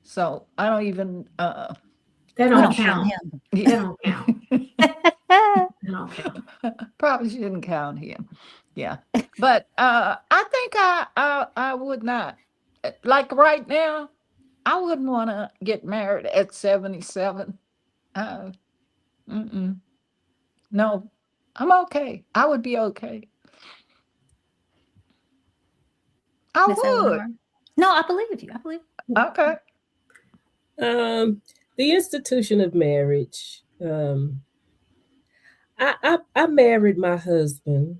S5: So I don't even
S1: That
S3: We
S1: don't
S3: don't count
S1: count.
S3: him.
S1: That
S5: yeah.
S1: don't count. That don't count.
S5: Probably shouldn't count him. Yeah. But I think I would not. Like right now, I wouldn't want to get married at 77. Uh, mm-mm. No, I'm okay. I would be okay. I
S3: Miss
S5: would.
S3: Eleanor. No, I believe you. I believe.
S5: Okay.
S4: The institution of marriage. I married my husband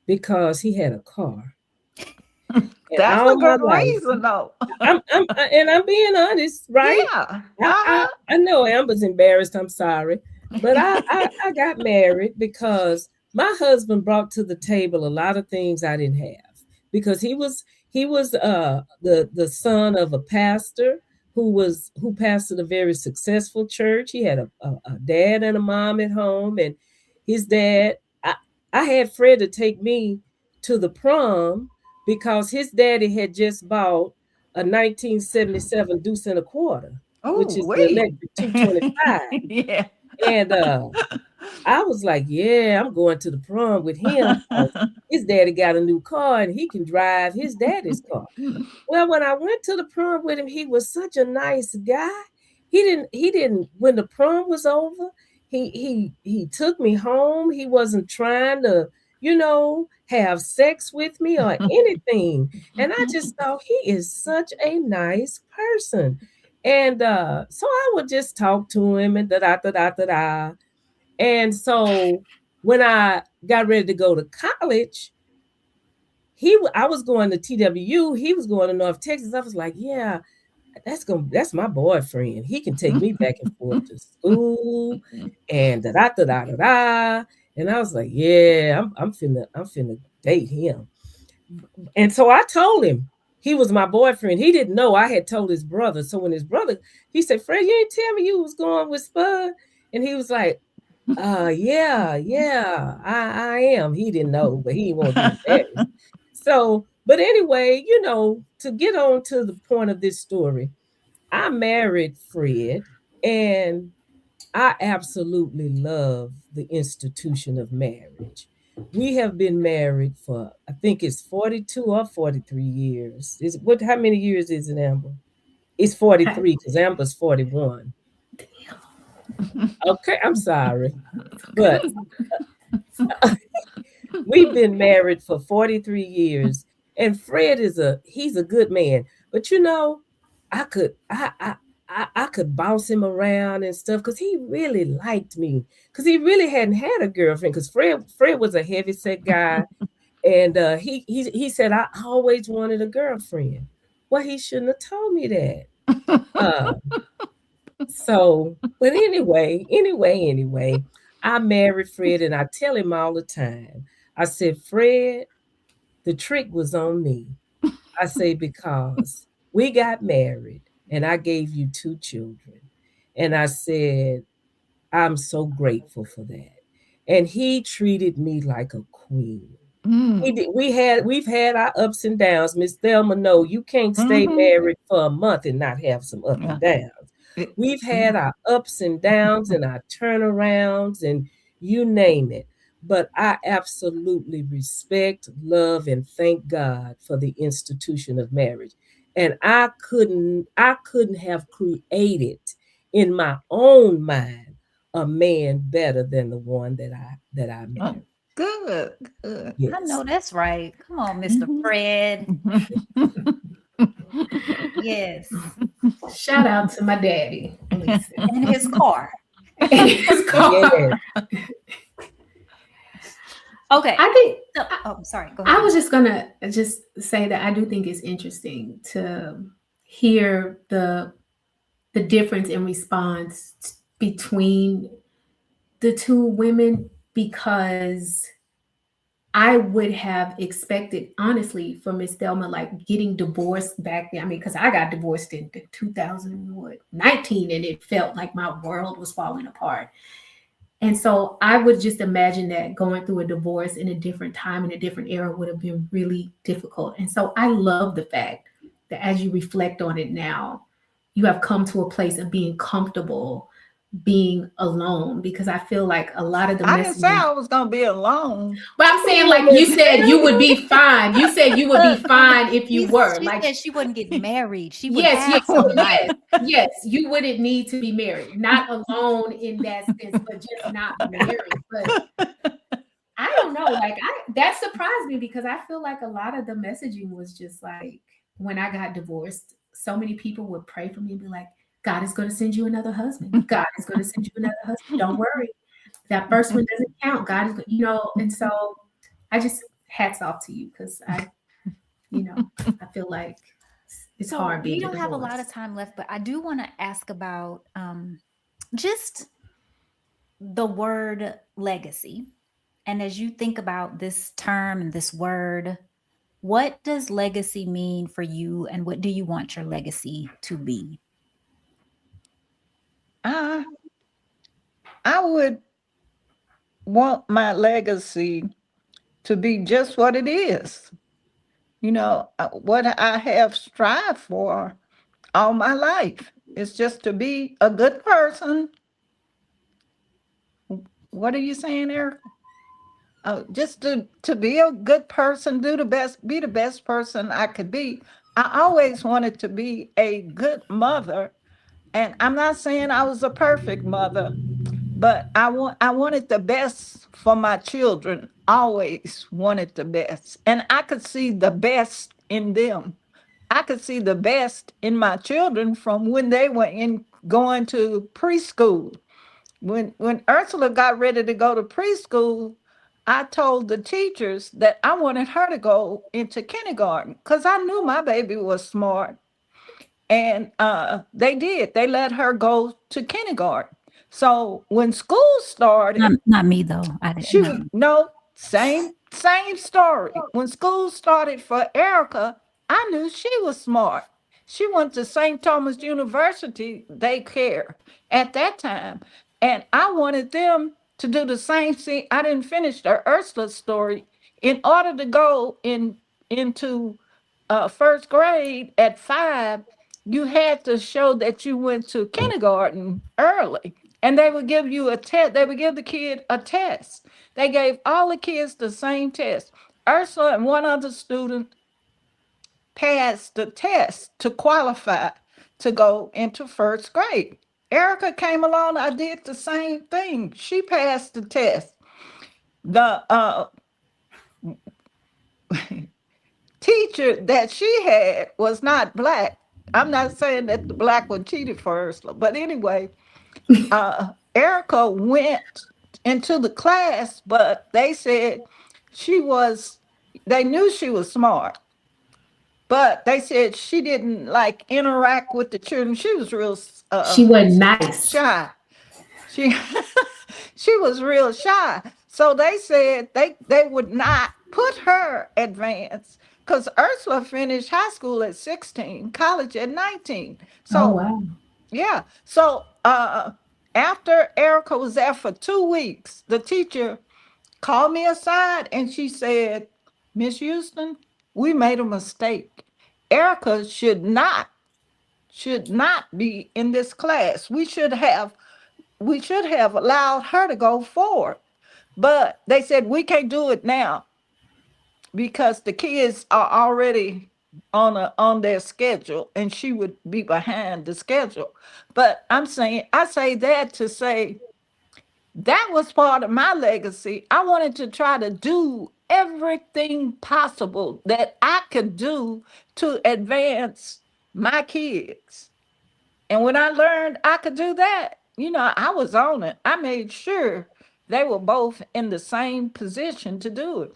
S4: because he had a car, and
S5: That's
S4: all
S5: a
S4: my
S5: good
S4: life,
S5: reason, though.
S4: and I'm being honest, right?
S5: Yeah.
S4: I, I,
S5: Uh-huh.
S4: I know Amber's embarrassed. I'm sorry, but I got married because my husband brought to the table a lot of things I didn't have, because he was the son of a pastor who pastored a very successful church. He had a dad and a mom at home, and his dad. I had Fred to take me to the prom because his daddy had just bought a 1977 deuce and a quarter, which
S5: Oh,
S4: is the
S5: wait.
S4: electric 225.
S5: Yeah.
S4: And I was like, yeah, I'm going to the prom with him because his daddy got a new car and he can drive his daddy's car. Well, when I went to the prom with him, he was such a nice guy. He didn't when the prom was over, he took me home. He wasn't trying to, have sex with me or anything. And I just thought he is such a nice person. And so I would just talk to him and da da da da da da. And so when I got ready to go to college, I was going to TWU, he was going to North Texas. I was like, yeah, that's my boyfriend. He can take me back and forth to school and da da da da da da. And I was like, yeah, I'm finna date him. And so I told him he was my boyfriend. He didn't know I had told his brother. So when his brother, he said, Fred, you ain't tell me you was going with Spud. And he was like, yeah, I am. He didn't know, but he won't be embarrassed. So, but anyway, to get on to the point of this story, I married Fred, and I absolutely love the institution of marriage. We have been married for, I think it's 42 or 43 years. How many years is it, Amber? It's 43 because Amber's 41. Okay, I'm sorry. But we've been married for 43 years, and Fred he's a good man. But I could I could bounce him around and stuff because he really liked me. Because he really hadn't had a girlfriend. Because Fred was a heavy set guy, and he said I always wanted a girlfriend. Well, he shouldn't have told me that. Uh, but anyway, I married Fred, and I tell him all the time. I said, Fred, the trick was on me. I say, because we got married and I gave you two children. And I said, I'm so grateful for that. And he treated me like a queen. He
S5: Mm.
S4: did. We've had our ups and downs. Miss Thelma, no, you can't stay
S5: Mhm.
S4: married for a month and not have some up and
S5: Yeah.
S4: downs.
S5: It-
S4: We've had our ups and downs and our turnarounds and you name it. But I absolutely respect, love, and thank God for the institution of marriage. And I couldn't have created in my own mind a man better than the one that I
S5: oh,
S4: married.
S5: good, good.
S3: I
S4: Yes.
S3: know that's right. Come on, Mr.
S5: Mhm.
S3: Fred. Yes.
S1: Shout out to my daddy. Listen.
S3: And his car.
S1: His car.
S4: Yes.
S3: Okay.
S1: I think
S3: So, oh, sorry. Go
S1: I
S3: ahead.
S1: was just gonna just say that I do think it's interesting to hear the difference in response between the two women because I would have expected, honestly, for Miss Thelma, like getting divorced back then. I mean, because I got divorced in 2019, and it felt like my world was falling apart. And so I would just imagine that going through a divorce in a different time, in a different era, would have been really difficult. And so I love the fact that as you reflect on it now, you have come to a place of being comfortable being alone because I feel like a lot of the
S5: I didn't say
S1: messaging.
S5: I was gonna be alone.
S1: But I'm saying, like you said, you would be fine. You said you would be fine if you were.
S3: She
S1: Like,
S3: said she wouldn't get married. She would
S1: yes, yes,
S3: have somebody.
S1: yes. You wouldn't need to be married. Not alone in that sense, but just not married. But I don't know. Like that surprised me because I feel like a lot of the messaging was just like when I got divorced, so many people would pray for me and be like, God is going to send you another husband. God is going to send you another husband. Don't worry. That first one doesn't count. God is, and so I just hats off to you because I feel like it's
S3: So
S1: hard
S3: we
S1: being a
S3: don't have a lot of
S1: divorce.
S3: time left, but I do want to ask about just the word legacy. And as you think about this term and this word, what does legacy mean for you, and what do you want your legacy to be?
S5: I I would want my legacy to be just what it is. What I have strived for all my life is just to be a good person. What are you saying, Erica? Just to be a good person, be the best person I could be. I always wanted to be a good mother, and I'm not saying I was a perfect mother, but I wanted the best for my children. Always wanted the best, and I could see the best in them. I could see the best in my children from when they were in going to preschool. When Ursula got ready to go to preschool, I told the teachers that I wanted her to go into kindergarten because I knew my baby was smart. And they did. They let her go to kindergarten. So when school started,
S3: Not me though. I didn't.
S5: she
S3: Not
S5: would
S3: me.
S5: no same story. When school started for Erica, I knew she was smart. She went to St. Thomas University daycare at that time, and I wanted them to do the same thing. I didn't finish the Ursula story. In order to go into first grade at 5, you had to show that you went to kindergarten early. And they would give you a test. They would give the kid a test. They gave all the kids the same test. Ursula and one other student passed the test to qualify to go into first grade. Erika came along. I did the same thing. She passed the test. The teacher that she had was not black. I'm not saying that the black one cheated for Ursula, but anyway, Erica went into the class, but they said she was, they knew she was smart, but they said she didn't like interact with the children. She was real
S1: She wasn't nice.
S5: shy. She she was real shy. So they said they would not put her advanced because Ursula finished high school at 16, college at 19.
S1: Oh,
S5: So
S1: wow.
S5: yeah. So after Erica was there for 2 weeks, the teacher called me aside and she said, Miss Houston, we made a mistake. Erica should not be in this class. We should have allowed her to go forward. But they said we can't do it now because the kids are already on their schedule and she would be behind the schedule. But I say that to say that was part of my legacy. I wanted to try to do everything possible that I could do to advance my kids. And when I learned I could do that, I was on it. I made sure they were both in the same position to do it.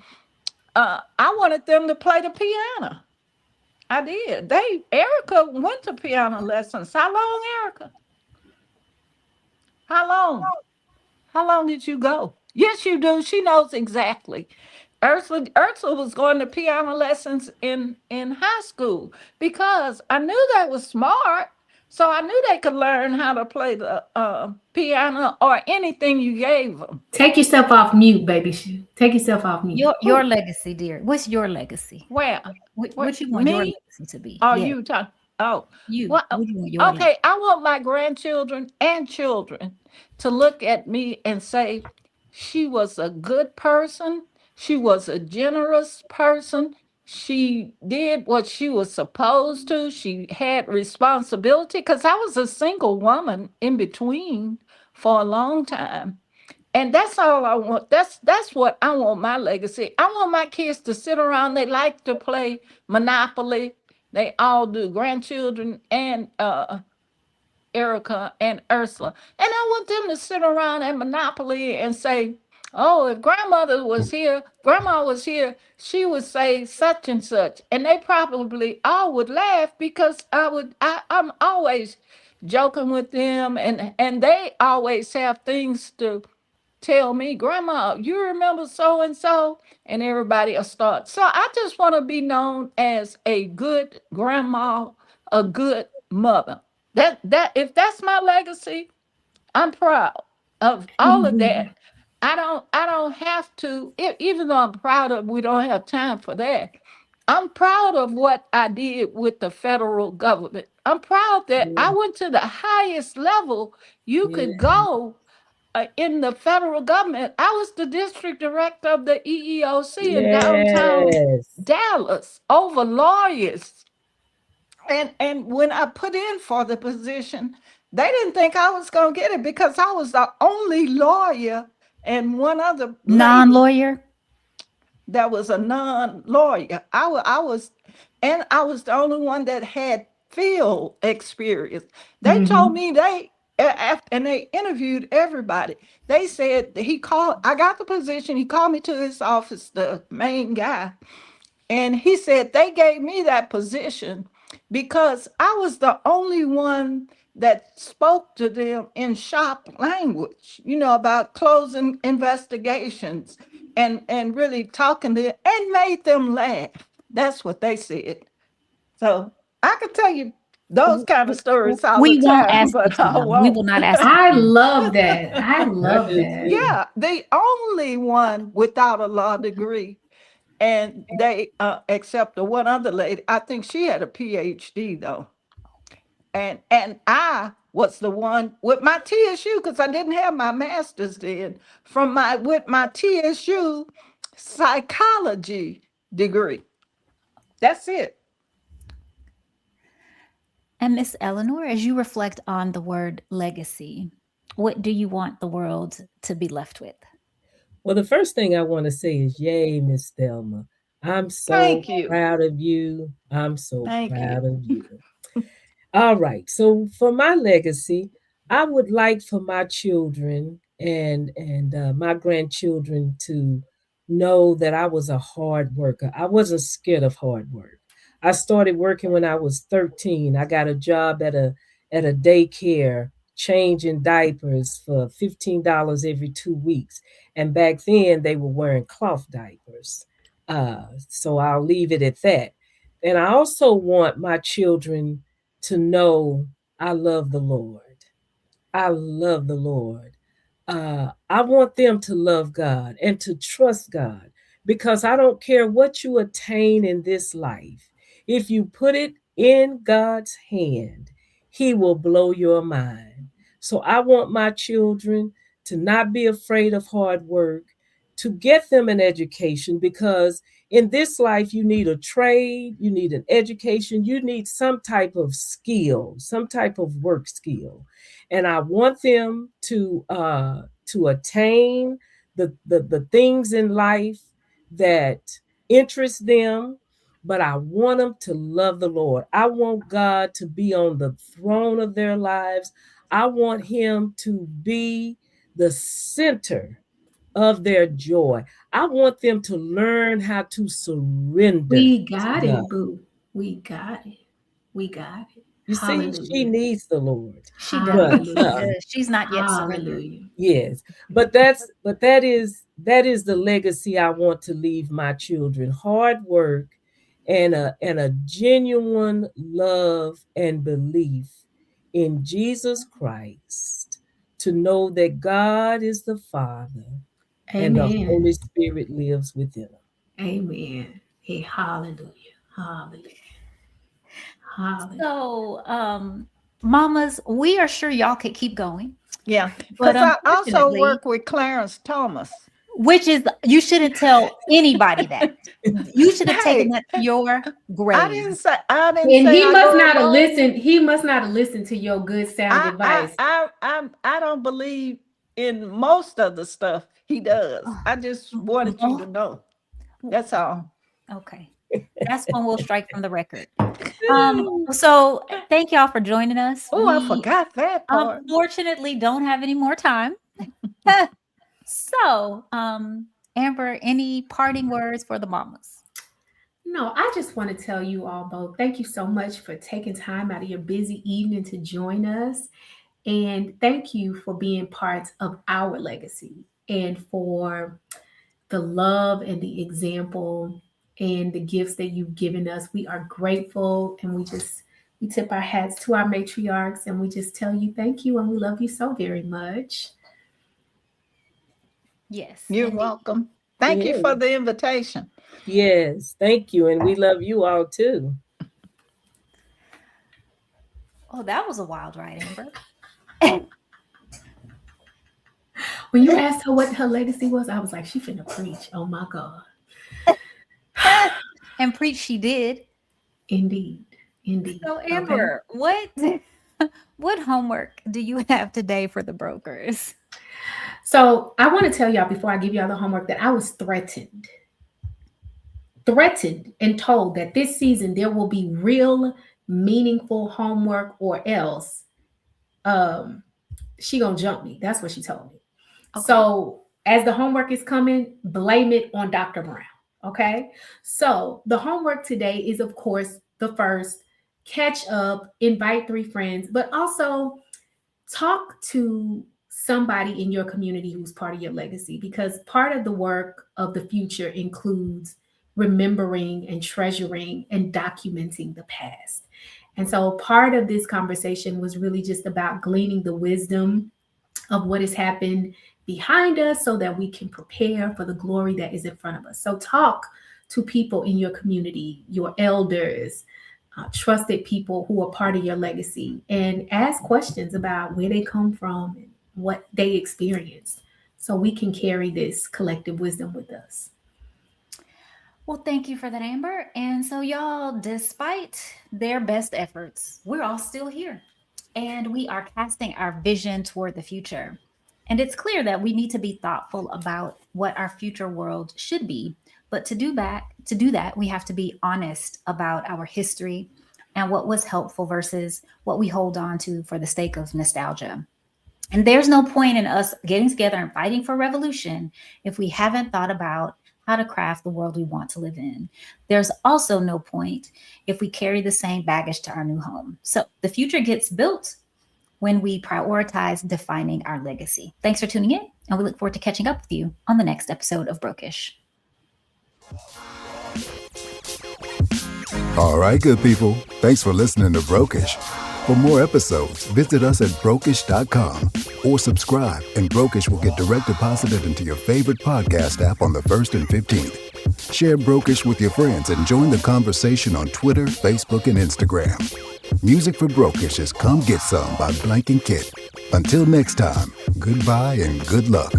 S5: I wanted them to play the piano. I did. Erica went to piano lessons. How long, Erica? How long? How long did you go? Yes, you do. She knows exactly. Ursula was going to piano lessons in high school because I knew they were smart. So I knew they could learn how to play the piano or anything you gave them.
S1: Take yourself off mute, baby. Take yourself off mute.
S3: Your legacy, dear. What's your legacy?
S5: Where?
S3: What you want your
S5: Me?
S3: legacy to be?
S5: Are
S3: Yeah,
S5: you talking? Oh,
S3: you.
S5: what?
S3: What do you want your legacy?
S5: Okay, I want my grandchildren and children to look at me and say, she was a good person. She was a generous person. She did what she was supposed to. She had responsibility because I was a single woman in between for a long time. And that's all I want. That's what I want my legacy. I want my kids to sit around. They like to play Monopoly. They all do, grandchildren and Erica and Ursula. And I want them to sit around at Monopoly and say, oh, if grandma was here, she would say such and such. And they probably all would laugh because I'm always joking with them and they always have things to tell me, Grandma, you remember so and so, and everybody will start. So I just want to be known as a good grandma, a good mother. That if that's my legacy, I'm proud of all of
S1: Mhm.
S5: that. I don't have to, even though I'm proud of, we don't have time for that. I'm proud of what I did with the federal government. I'm proud that I
S4: Yeah.
S5: went to the highest level you could
S4: Yeah.
S5: go in the federal government. I was the district director of the EEOC in downtown
S4: Yes.
S5: Dallas over lawyers. And when I put in for the position, they didn't think I was going to get it because I was the only lawyer and one other lady
S3: Non-lawyer.
S5: that was a non-lawyer. I was the only one that had field experience. They told
S1: Mhm.
S5: me and they interviewed everybody. They said I got the position. He called me to his office, the main guy, and he said they gave me that position because I was the only one that spoke to them in shop language, about closing investigations and really talking to them and made them laugh. That's what they said. So I could tell you those kind of stories all the
S3: We won't
S5: time,
S3: ask you
S5: but
S3: to
S5: I
S3: though. We will
S5: won't.
S3: not ask you
S1: I
S3: to.
S1: love that. I
S4: I
S1: love
S4: do
S1: that.
S4: too.
S5: Yeah, the only one without a law degree. And they except the one other lady, I think she had a PhD though. And I was the one with my TSU because I didn't have my master's then from my with my TSU psychology degree. That's it.
S3: And Miss Eleanor, as you reflect on the word legacy, what do you want the world to be left with?
S4: Well, the first thing I want to say is, yay, Miss Thelma. I'm so
S5: Thank you.
S4: proud of you. I'm so
S5: Thank you.
S4: proud of you. All right. So for my legacy, I would like for my children and my grandchildren to know that I was a hard worker. I wasn't scared of hard work. I started working when I was 13. I got a job at a daycare changing diapers for $15 every 2 weeks. And back then they were wearing cloth diapers. So I'll leave it at that. And I also want my children to know I love the Lord. I love the Lord. I want them to love God and to trust God because I don't care what you attain in this life. If you put it in God's hand, He will blow your mind. So I want my children to not be afraid of hard work, to get them an education because in this life, you need a trade, you need an education, you need some type of skill, some type of work skill. And I want them to attain the things in life that interest them, but I want them to love the Lord. I want God to be on the throne of their lives. I want Him to be the center of their joy. I want them to learn how to surrender
S1: We
S4: to
S1: got
S4: God.
S1: it, boo. We got it. We got it.
S4: You see, she
S1: Hallelujah.
S4: needs the Lord.
S3: She does.
S4: But
S3: She
S1: Hallelujah.
S3: does. She's not yet surrendered.
S1: Hallelujah.
S4: yes, but that is the legacy I want to leave my children. Hard work and a genuine love and belief in Jesus Christ, to know that God is the Father and the
S1: Amen.
S4: Holy Spirit lives within them.
S1: Amen. Hey, hallelujah. Hallelujah. Hallelujah.
S3: So, mamas, we are sure y'all could keep going,
S5: Yeah.
S3: but
S5: Because I also
S3: unfortunately,
S5: work with Clarence Thomas.
S3: which is you shouldn't tell anybody that. You should have taken
S5: Hey,
S3: that to your
S5: I
S3: grave.
S5: didn't say I didn't
S1: And
S5: say
S1: he
S5: I
S1: must
S5: go
S1: not have
S5: along.
S1: listened. He must not have listened to your good sound advice.
S5: I don't believe in most of the stuff he does. I just wanted you to
S3: Oh,
S5: know. That's all.
S3: okay. That's when we'll strike from the record. So thank y'all for joining us.
S5: Oh, I
S3: We
S5: forgot that part.
S3: unfortunately don't have any more time. So, Amber, any parting words for the mamas?
S1: No, I just want to tell you all both, thank you so much for taking time out of your busy evening to join us. And thank you for being part of our legacy and for the love and the example and the gifts that you've given us. We are grateful and we tip our hats to our matriarchs and we just tell you thank you and we love you so very much.
S3: Yes,
S5: You're
S3: indeed.
S5: welcome. Thank you
S4: Yeah.
S5: for the invitation.
S4: Yes, thank you. And we love you all too.
S3: Oh, that was a wild ride, Amber.
S1: When you asked her what her legacy was, I was like, she finna preach. Oh my God.
S3: And preach she did.
S1: Indeed. Indeed.
S3: So,
S1: Okay.
S3: Amber, what homework do you have today for the brokers?
S1: So I want to tell y'all before I give y'all the homework that I was threatened and told that this season there will be real meaningful homework or else um she gonna jump me. That's what she told me.
S3: Okay.
S1: So as the homework is coming, blame it on Dr. Brown. Okay. So the homework today is, of course, the first catch up, invite 3 friends, but also talk to somebody in your community who's part of your legacy because part of the work of the future includes remembering and treasuring and documenting the past. And so part of this conversation was really just about gleaning the wisdom of what has happened behind us so that we can prepare for the glory that is in front of us. So talk to people in your community, your elders, trusted people who are part of your legacy, and ask questions about where they come from and what they experienced so we can carry this collective wisdom with us.
S3: Well, thank you for that, Amber. And so, y'all, despite their best efforts, we're all still here and we are casting our vision toward the future. And it's clear that we need to be thoughtful about what our future world should be. But to do that, we have to be honest about our history and what was helpful versus what we hold on to for the sake of nostalgia. And there's no point in us getting together and fighting for revolution if we haven't thought about how to craft the world we want to live in. There's also no point if we carry the same baggage to our new home. So the future gets built when we prioritize defining our legacy. Thanks for tuning in, and we look forward to catching up with you on the next episode of Brokish.
S2: All right, good people. Thanks for listening to Brokish. For more episodes, visit us at brokish.com or subscribe, and Brokish will get direct deposited into your favorite podcast app on the 1st and 15th. Share Brokish with your friends and join the conversation on Twitter, Facebook, and Instagram. Music for Brokish is Come Get Some by Blank and Kit. Until next time, goodbye and good luck.